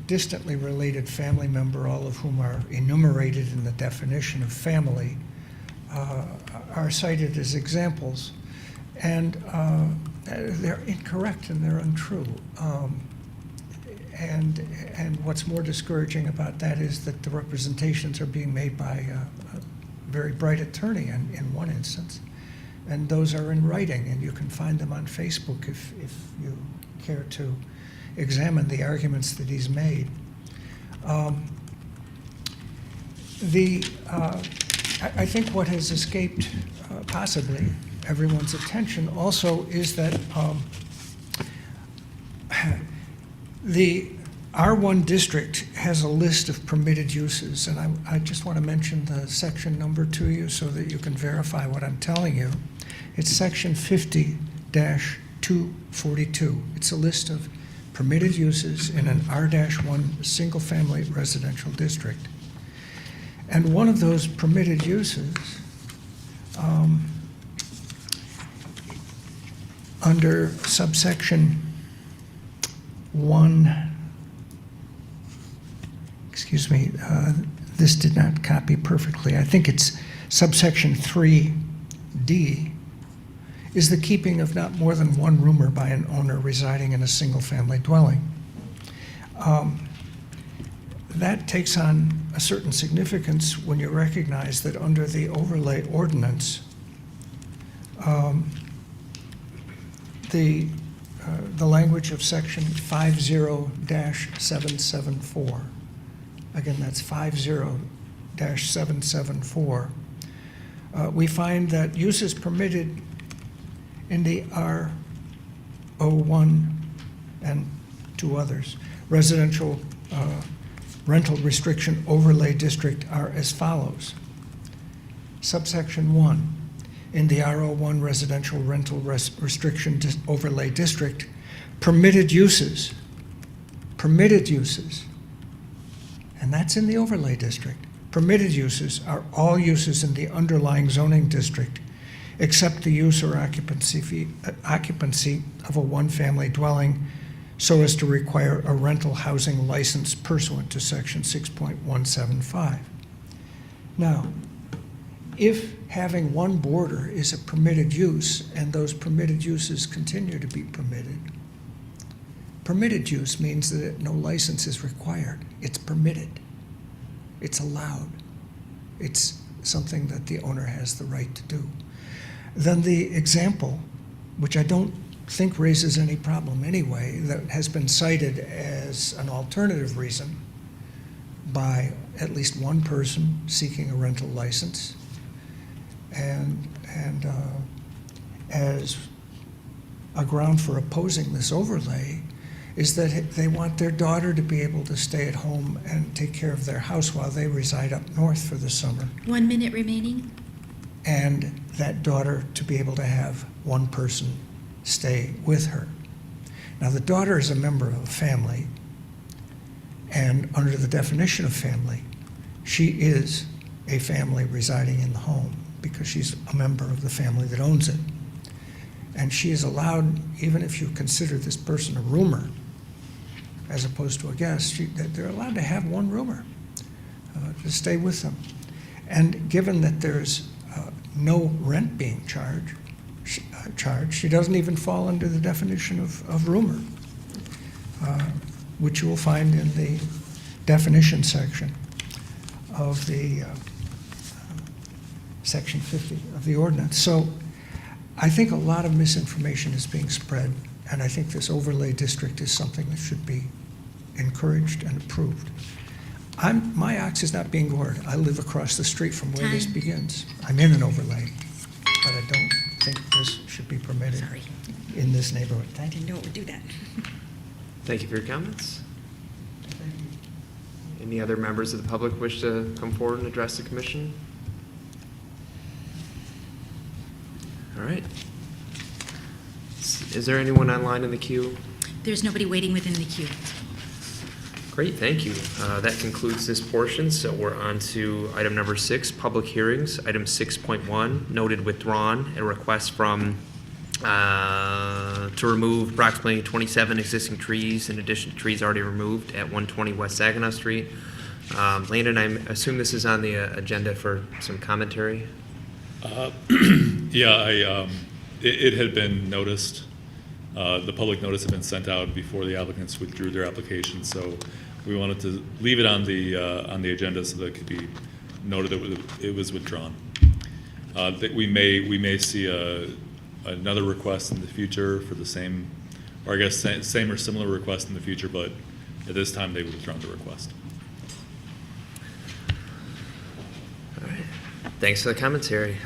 distantly related family member, all of whom are enumerated in the definition of family, are cited as examples. And they're incorrect and they're untrue. And what's more discouraging about that is that the representations are being made by a very bright attorney in one instance. And those are in writing, and you can find them on Facebook if you care to examine the arguments that he's made. I think what has escaped possibly everyone's attention also is that the R1 district has a list of permitted uses, and I just want to mention the section number to you so that you can verify what I'm telling you. It's section 50-242. It's a list of permitted uses in an R-1 single-family residential district. And one of those permitted uses under subsection 1, excuse me, this did not copy perfectly. I think it's subsection 3D, is the keeping of not more than one roomer by an owner residing in a single-family dwelling. That takes on a certain significance when you recognize that under the overlay ordinance, the language of section 50-774, again, that's 50-774, we find that uses permitted in the R01 and two others, residential rental restriction overlay district, are as follows. Subsection 1, in the R01 residential rental restriction overlay district, permitted uses, and that's in the overlay district. Permitted uses are all uses in the underlying zoning district except the use or occupancy of a one-family dwelling so as to require a rental housing license pursuant to section 6.175. Now, if having one border is a permitted use and those permitted uses continue to be permitted use means that no license is required. It's permitted. It's allowed. It's something that the owner has the right to do. Then the example, which I don't think raises any problem anyway, that has been cited as an alternative reason by at least one person seeking a rental license, and as a ground for opposing this overlay, is that they want their daughter to be able to stay at home and take care of their house while they reside up north for the summer. 1 minute remaining. And that daughter to be able to have one person stay with her. Now, the daughter is a member of a family, and under the definition of family, she is a family residing in the home because she's a member of the family that owns it. And she is allowed, even if you consider this person a roomer, as opposed to a guest, they're allowed to have one roomer to stay with them. And given that there's no rent being charged, she doesn't even fall under the definition of roomer, which you will find in the definition section of the section 50 of the ordinance. So I think a lot of misinformation is being spread, and I think this overlay district is something that should be encouraged and approved. My ox is not being gored. I live across the street from where this begins. I'm in an overlay, but I don't think this should be permitted in this neighborhood. I didn't know it would do that. Thank you for your comments. Any other members of the public wish to come forward and address the commission? All right. Is there anyone online in the queue? There's nobody waiting within the queue. Great, thank you. That concludes this portion, so we're on to item number 6, public hearings. Item 6.1, noted withdrawn, a request from to remove approximately 27 existing trees in addition to trees already removed at 120 West Saginaw Street. Landon, I assume this is on the agenda for some commentary? Yeah, it had been noticed. The public notice had been sent out before the applicants withdrew their application, so we wanted to leave it on the agenda so that it could be noted that it was withdrawn. That we may see another request in the future for the same, or I guess same or similar request in the future, but at this time they've withdrawn the request. All right. Thanks for the commentary.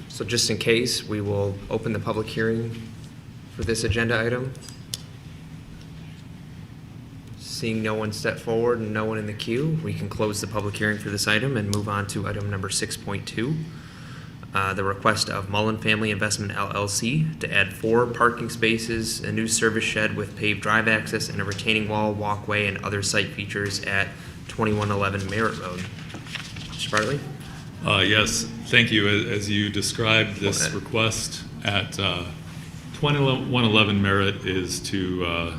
So just in case, we will open the public hearing for this agenda item. Seeing no one step forward and no one in the queue, we can close the public hearing for this item and move on to item number 6.2. The request of Mullin Family Investment LLC to add 4 parking spaces, a new service shed with paved drive access, and a retaining wall, walkway, and other site features at 2111 Merritt Road. Mr. Bartley? Yes, thank you. As you described, this request at 2111 Merritt is to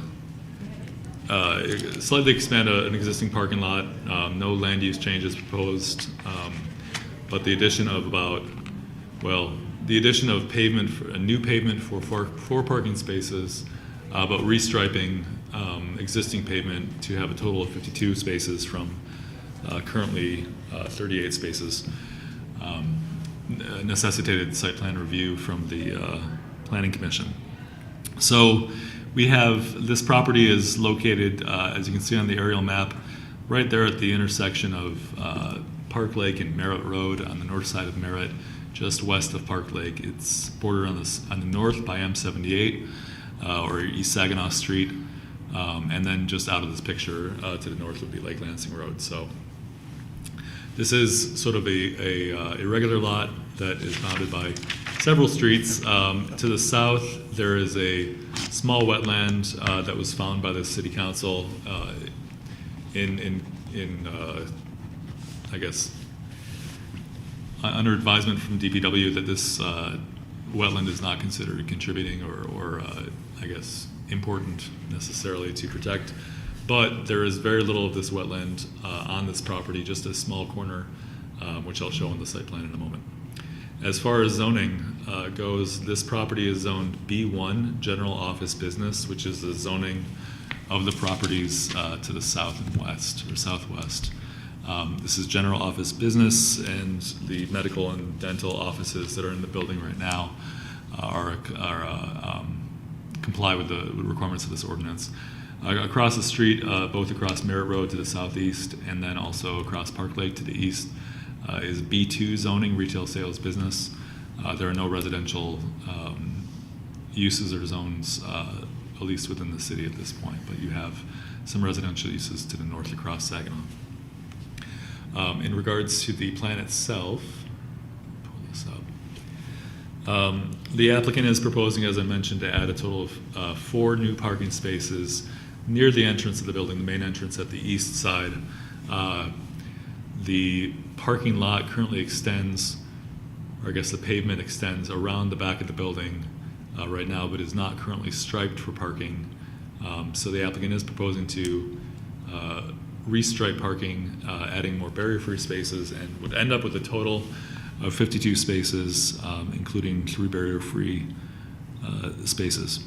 slightly expand an existing parking lot. No land use changes proposed, but the addition of pavement, a new pavement for 4 parking spaces, but restriping existing pavement to have a total of 52 spaces from currently 38 spaces. Necessitated site plan review from the Planning Commission. So we have, this property is located, as you can see on the aerial map, right there at the intersection of Park Lake and Merritt Road on the north side of Merritt, just west of Park Lake. It's bordered on the north by M78 or East Saginaw Street, and then just out of this picture to the north would be Lake Lansing Road. So this is sort of a irregular lot that is bounded by several streets. To the south, there is a small wetland that was found by the City Council I guess, under advisement from DPW that this wetland is not considered contributing or I guess, important necessarily to protect. But there is very little of this wetland on this property, just a small corner, which I'll show in the site plan in a moment. As far as zoning goes, this property is zoned B1, General Office Business, which is the zoning of the properties to the south and west, or southwest. This is General Office Business, and the medical and dental offices that are in the building right now comply with the requirements of this ordinance. Across the street, both across Merritt Road to the southeast, and then also across Park Lake to the east, is B2 zoning, retail sales business. There are no residential uses or zones, at least within the city at this point, but you have some residential uses to the north across Saginaw. In regards to the plan itself, pull this up. The applicant is proposing, as I mentioned, to add a total of 4 new parking spaces near the entrance of the building, the main entrance at the east side. The parking lot currently extends, or I guess the pavement extends around the back of the building right now, but is not currently striped for parking. So the applicant is proposing to restripe parking, adding more barrier-free spaces, and would end up with a total of 52 spaces, including 3 barrier-free spaces.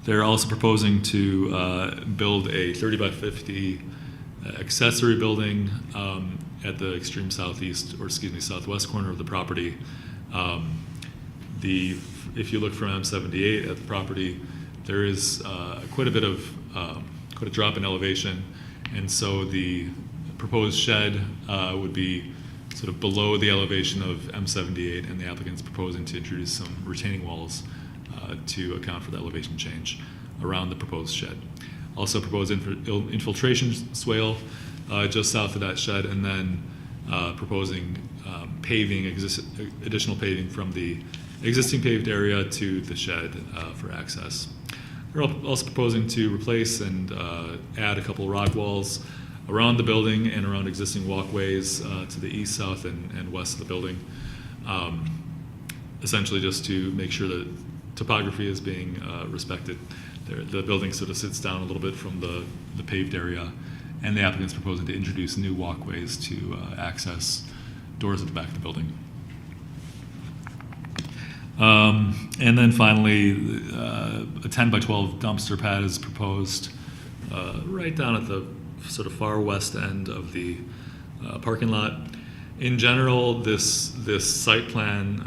They're also proposing to build a 30 by 50 accessory building at the extreme southwest corner of the property. If you look from M78 at the property, there is quite a drop in elevation, and so the proposed shed would be sort of below the elevation of M78, and the applicant's proposing to introduce some retaining walls to account for the elevation change around the proposed shed. Also proposed infiltration swale just south of that shed, and then proposing additional paving from the existing paved area to the shed for access. We're also proposing to replace and add a couple rock walls around the building and around existing walkways to the east, south, and west of the building, essentially just to make sure that topography is being respected. The building sort of sits down a little bit from the paved area, and the applicant's proposing to introduce new walkways to access doors at the back of the building. And then finally, a 10 by 12 dumpster pad is proposed right down at the sort of far west end of the parking lot. In general, this site plan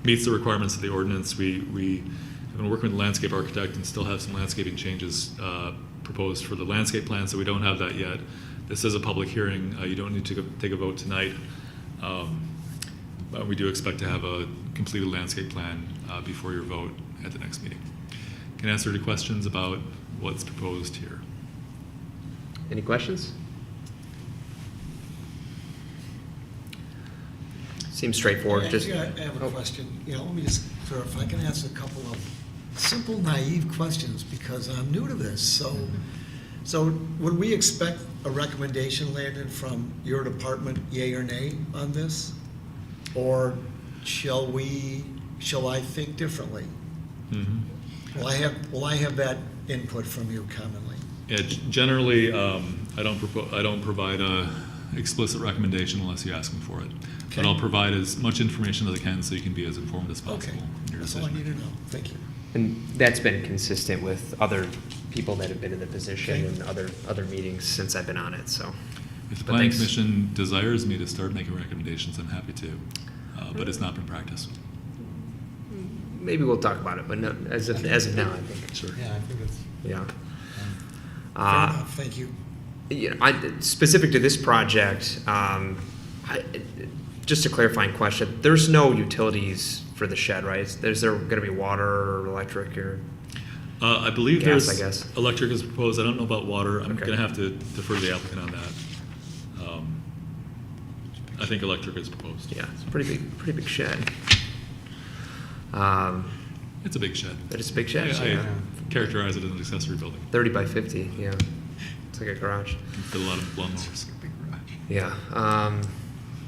meets the requirements of the ordinance. We have been working with the landscape architect and still have some landscaping changes proposed for the landscape plan, so we don't have that yet. This is a public hearing. You don't need to take a vote tonight. But we do expect to have a completed landscape plan before your vote at the next meeting. Can I answer any questions about what's proposed here? Any questions? Seems straightforward. Actually, I have a question. Let me just clarify. I can ask a couple of simple, naive questions because I'm new to this. So would we expect a recommendation, Landon, from your department, yay or nay, on this? Or shall I think differently? Mm-hmm. Will I have that input from you commonly? Yeah, generally, I don't provide a explicit recommendation unless you ask me for it. Okay. But I'll provide as much information as I can so you can be as informed as possible. Okay, that's all I need to know. Thank you. And that's been consistent with other people that have been in the position and other meetings since I've been on it. So, if the Planning Commission desires me to start making recommendations, I'm happy to. But it's not been practiced. Maybe we'll talk about it, but no, as of now, I think. Sure. Yeah, I think it's. Yeah. Fair enough. Thank you. Specific to this project, just a clarifying question. There's no utilities for the shed, right? Is there going to be water or electric or? I believe gas, there's I guess. Electric is proposed. I don't know about water. I'm Okay. going to have to defer to the applicant on that. I think electric is proposed. Yeah, it's a pretty big shed. It's a big shed. But it's a big shed. I characterize it as an accessory building. 30 by 50, yeah. It's like a garage. Fit a lot of lawnmowers. Yeah.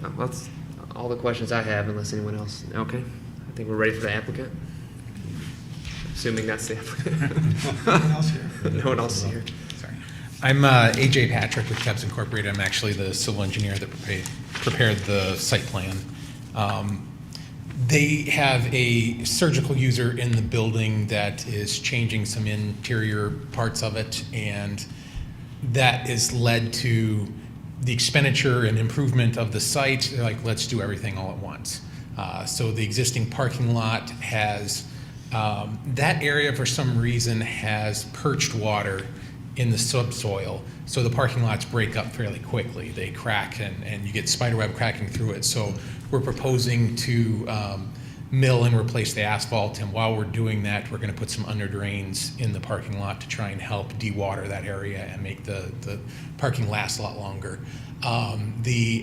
No, that's all the questions I have, unless anyone else. Okay. I think we're ready for the applicant. Assuming that's the applicant. No one else here. No one else is here. I'm AJ Patrick with Kebs Incorporated. I'm actually the civil engineer that prepared the site plan. They have a surgical user in the building that is changing some interior parts of it, and that has led to the expenditure and improvement of the site. They're like, let's do everything all at once. So the existing parking lot has, that area for some reason has perched water in the subsoil. So the parking lots break up fairly quickly. They crack and you get spiderweb cracking through it. So we're proposing to mill and replace the asphalt. And while we're doing that, we're going to put some under drains in the parking lot to try and help dewater that area and make the parking last a lot longer. The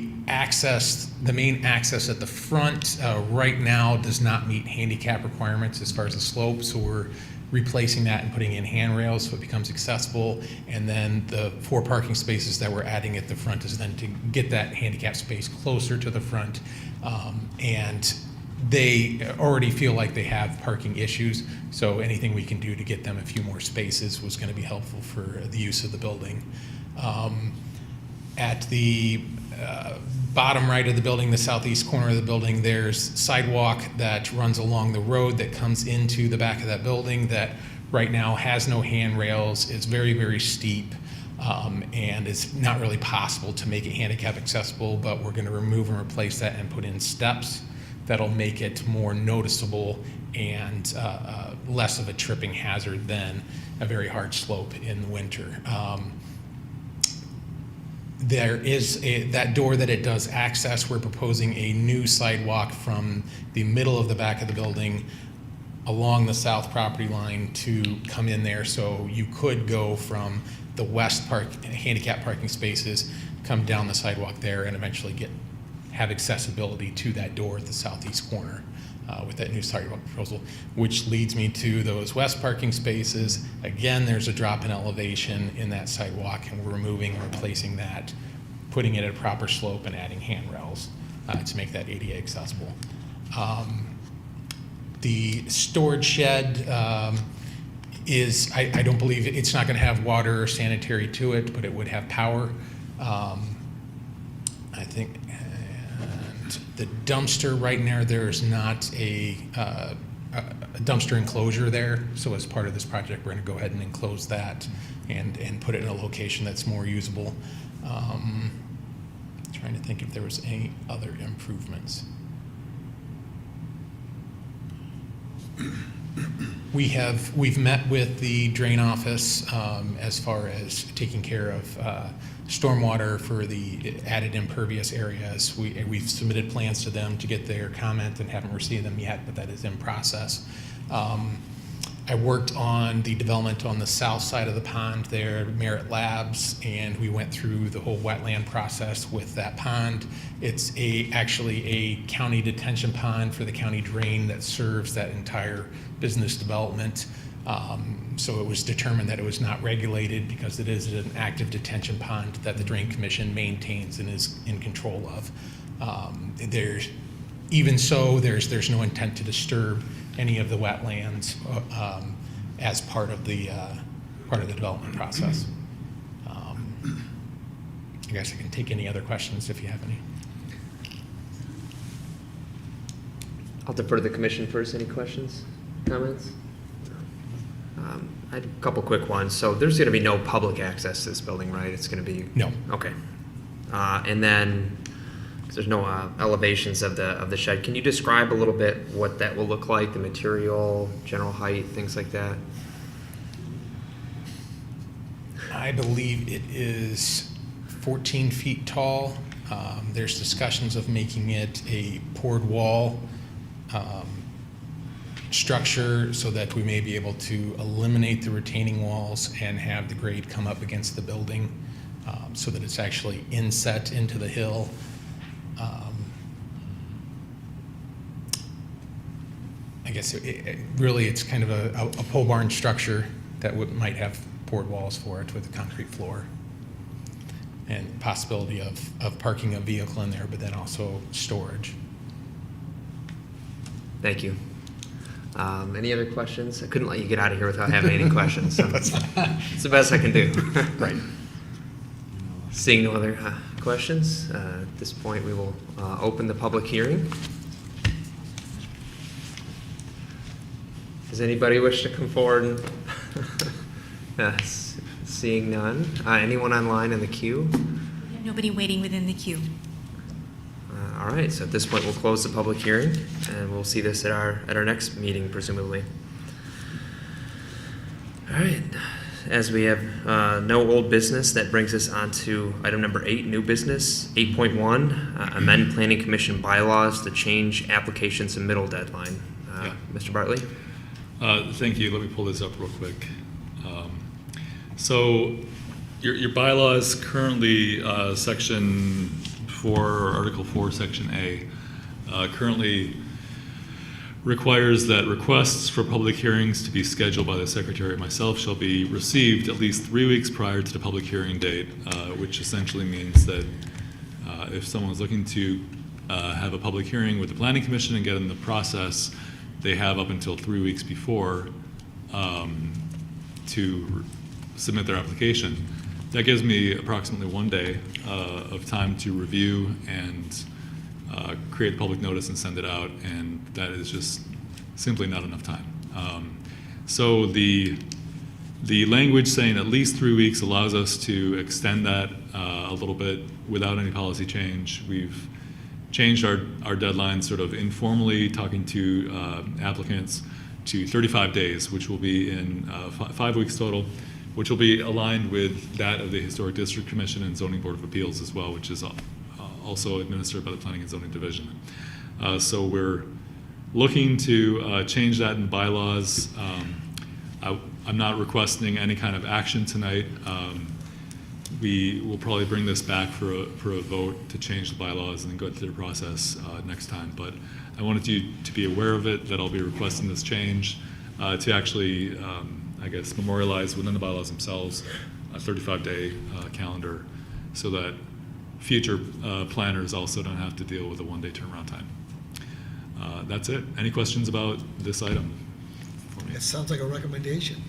main access at the front right now does not meet handicap requirements as far as the slope, so we're replacing that and putting in handrails so it becomes accessible. And then the 4 parking spaces that we're adding at the front is then to get that handicap space closer to the front. And they already feel like they have parking issues, so anything we can do to get them a few more spaces was going to be helpful for the use of the building. At the bottom right of the building, the southeast corner of the building, there's sidewalk that runs along the road that comes into the back of that building that right now has no handrails. It's very, very steep, and it's not really possible to make it handicap accessible, but we're going to remove and replace that and put in steps that'll make it more noticeable and less of a tripping hazard than a very hard slope in the winter. There is that door that it does access. We're proposing a new sidewalk from the middle of the back of the building along the south property line to come in there. So you could go from the west handicap parking spaces, come down the sidewalk there, and eventually have accessibility to that door at the southeast corner with that new sidewalk proposal, which leads me to those west parking spaces. Again, there's a drop in elevation in that sidewalk, and we're removing and replacing that, putting it at a proper slope and adding handrails to make that ADA accessible. The storage shed is, I don't believe, it's not going to have water or sanitary to it, but it would have power. I think the dumpster right now, there's not a dumpster enclosure there. So as part of this project, we're going to go ahead and enclose that and put it in a location that's more usable. Trying to think if there was any other improvements. We've met with the drain office as far as taking care of stormwater for the added impervious areas. We've submitted plans to them to get their comment and haven't received them yet, but that is in process. I worked on the development on the south side of the pond there, Merritt Labs, and we went through the whole wetland process with that pond. It's actually a county detention pond for the county drain that serves that entire business development. So it was determined that it was not regulated because it is an active detention pond that the Drain Commission maintains and is in control of. Even so, there's no intent to disturb any of the wetlands as part of the development process. I guess I can take any other questions if you have any. I'll defer to the commission first. Any questions, comments? I had a couple quick ones. So there's going to be no public access to this building, right? It's going to be No. Okay. And then 'cause there's no elevations of the shed. Can you describe a little bit what that will look like, the material, general height, things like that? I believe it is 14 feet tall. There's discussions of making it a poured wall structure so that we may be able to eliminate the retaining walls and have the grade come up against the building so that it's actually inset into the hill. I guess really it's kind of a pole barn structure that might have poured walls for it with a concrete floor and possibility of parking a vehicle in there, but then also storage. Thank you. Any other questions? I couldn't let you get out of here without having any questions. So it's the best I can do. Right. Seeing no other questions, at this point, we will open the public hearing. Does anybody wish to come forward? Yes. Seeing none. Anyone online in the queue? Nobody waiting within the queue. All right, so at this point, we'll close the public hearing, and we'll see this at our next meeting, presumably. All right. As we have no old business, that brings us on to item number 8, new business. 8.1, amend Planning Commission bylaws to change application submittal deadline. Mr. Bartley? Thank you. Let me pull this up real quick. So your bylaws currently, Section 4, or Article 4, Section A, currently requires that requests for public hearings to be scheduled by the secretary or myself shall be received at least 3 weeks prior to the public hearing date, which essentially means that if someone's looking to have a public hearing with the Planning Commission and get in the process, they have up until 3 weeks before to submit their application. That gives me approximately 1 day of time to review and create a public notice and send it out, and that is just simply not enough time. So the language saying at least 3 weeks allows us to extend that a little bit without any policy change. We've changed our deadline sort of informally, talking to applicants, to 35 days, which will be in 5 weeks total, which will be aligned with that of the Historic District Commission and Zoning Board of Appeals as well, which is also administered by the Planning and Zoning Division. So we're looking to change that in bylaws. I'm not requesting any kind of action tonight. We will probably bring this back for a vote to change the bylaws and then go through the process next time. But I wanted you to be aware of it, that I'll be requesting this change to actually, I guess, memorialize within the bylaws themselves a 35-day calendar so that future planners also don't have to deal with a 1-day turnaround time. That's it. Any questions about this item? It sounds like a recommendation.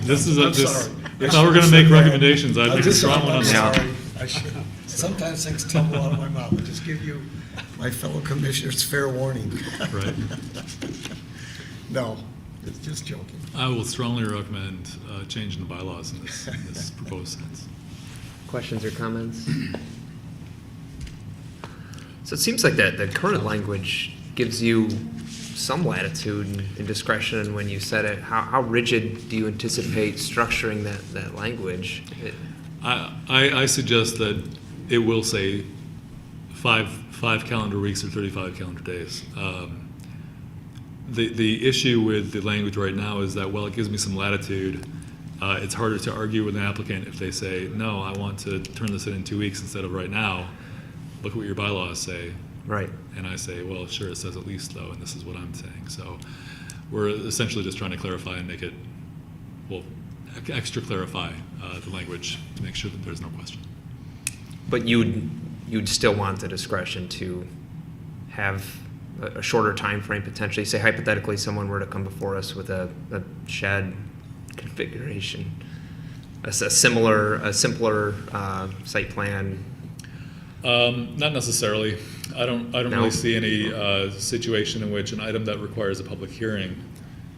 This is I'm sorry. If I were going to make recommendations, I'd I'm make a just strong one on that. sorry. I should. Sometimes things tumble out of my mouth. I just give you, my fellow commissioners, fair warning. Right. No, it's just joking. I will strongly recommend changing the bylaws in this proposed sense. Questions or comments? So it seems like that the current language gives you some latitude and discretion when you set it. How rigid do you anticipate structuring that language? I suggest that it will say five calendar weeks or 35 calendar days. The issue with the language right now is that while it gives me some latitude, it's harder to argue with an applicant if they say, no, I want to turn this in 2 weeks instead of right now. Look at what your bylaws say. Right. And I say, well, sure, it says at least though, and this is what I'm saying. So we're essentially just trying to clarify and make it, well, extra clarify the language to make sure that there's no question. But you'd still want the discretion to have a shorter time frame potentially. Say hypothetically someone were to come before us with a shed configuration, a simpler site plan. Not necessarily. I don't No? really see any situation in which an item that requires a public hearing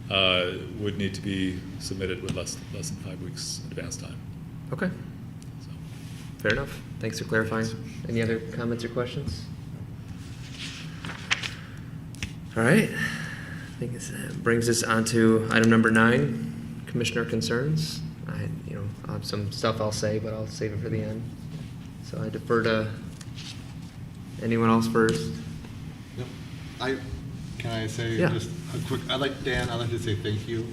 would need to be submitted with less than 5 weeks advance time. Okay. So. Fair enough. Thanks for clarifying. Any other comments or questions? All right. I think this brings us on to item number 9, commissioner concerns. I'll have some stuff I'll say, but I'll save it for the end. So I defer to anyone else first. Yep. Can I say Yeah. just a quick, I'd like to say thank you.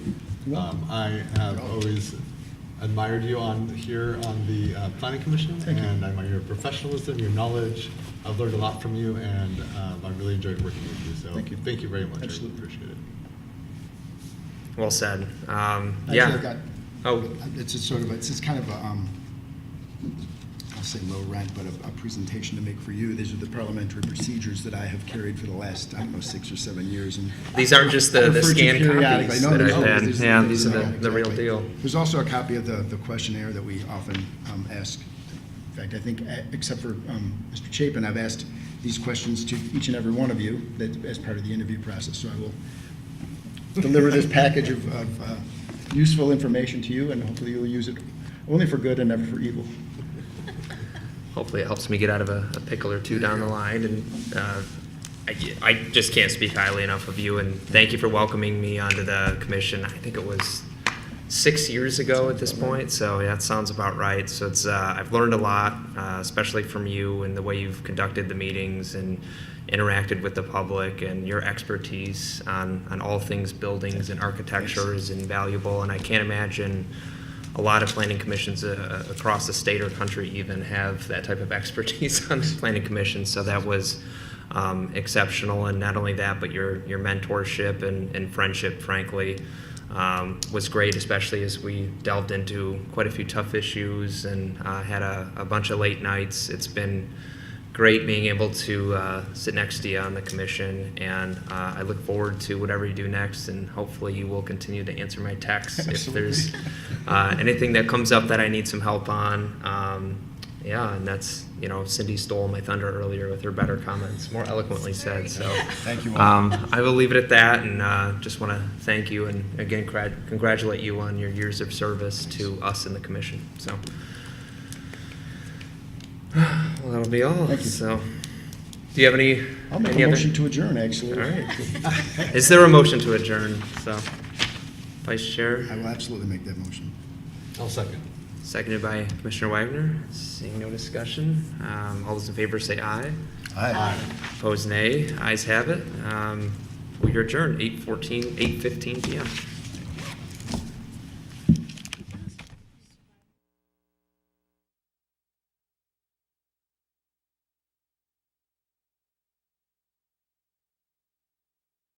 I have always admired you here on the Planning Commission, and I admire your professionalism, your knowledge. I've learned a lot from you, and I really enjoyed working with you. So thank you very much. Absolutely. I really appreciate it. Well said. Actually, Yeah. I've got, it's just sort of, it's kind of a, I'll say low rent, but a presentation to make for you. These are the parliamentary procedures that I have carried for the last, 6 or 7 years. And These aren't just the refer to scanned periodically. copies No, that no, I've no, had. these are Yeah, these are no, the real exactly. deal. There's also a copy of the questionnaire that we often ask fact, I think, except for Mr. Chapin, I've asked these questions to each and every one of you that, as part of the interview process. So I will deliver this package of useful information to you, and hopefully you'll use it only for good and never for evil. Hopefully it helps me get out of a pickle or two down the line. And I just can't speak highly enough of you, and thank you for welcoming me onto the commission. I think it was 6 years ago at this point, so yeah, that sounds about right. So it's I've learned a lot, especially from you and the way you've conducted the meetings and interacted with the public, and your expertise on all things buildings and architecture is invaluable. And I can't imagine a lot of planning commissions across the state or country even have that type of expertise on the planning commission. So that was exceptional. And not only that, but your mentorship and friendship, frankly, was great, especially as we delved into quite a few tough issues and had a bunch of late nights. It's been great being able to sit next to you on the commission, and I look forward to whatever you do next, and hopefully you will continue to answer my texts if there's anything that comes up that I need some help on. Yeah, and that's, Cindy stole my thunder earlier with her better comments, more eloquently said. So Thank you. I will leave it at that, and just want to thank you and again congratulate you on your years of service to us in the commission. So. Well, that'll be all. Thank you. So, do you have any? I'll make any a other? motion to adjourn, actually. All right. Is there a motion to adjourn? So, Vice Chair. I will absolutely make that motion. I'll second. Seconded by Commissioner Wagner. Seeing no discussion, all those in favor say aye. Aye. Opposed, nay. Ayes have it. We are adjourned. 8:15 p.m.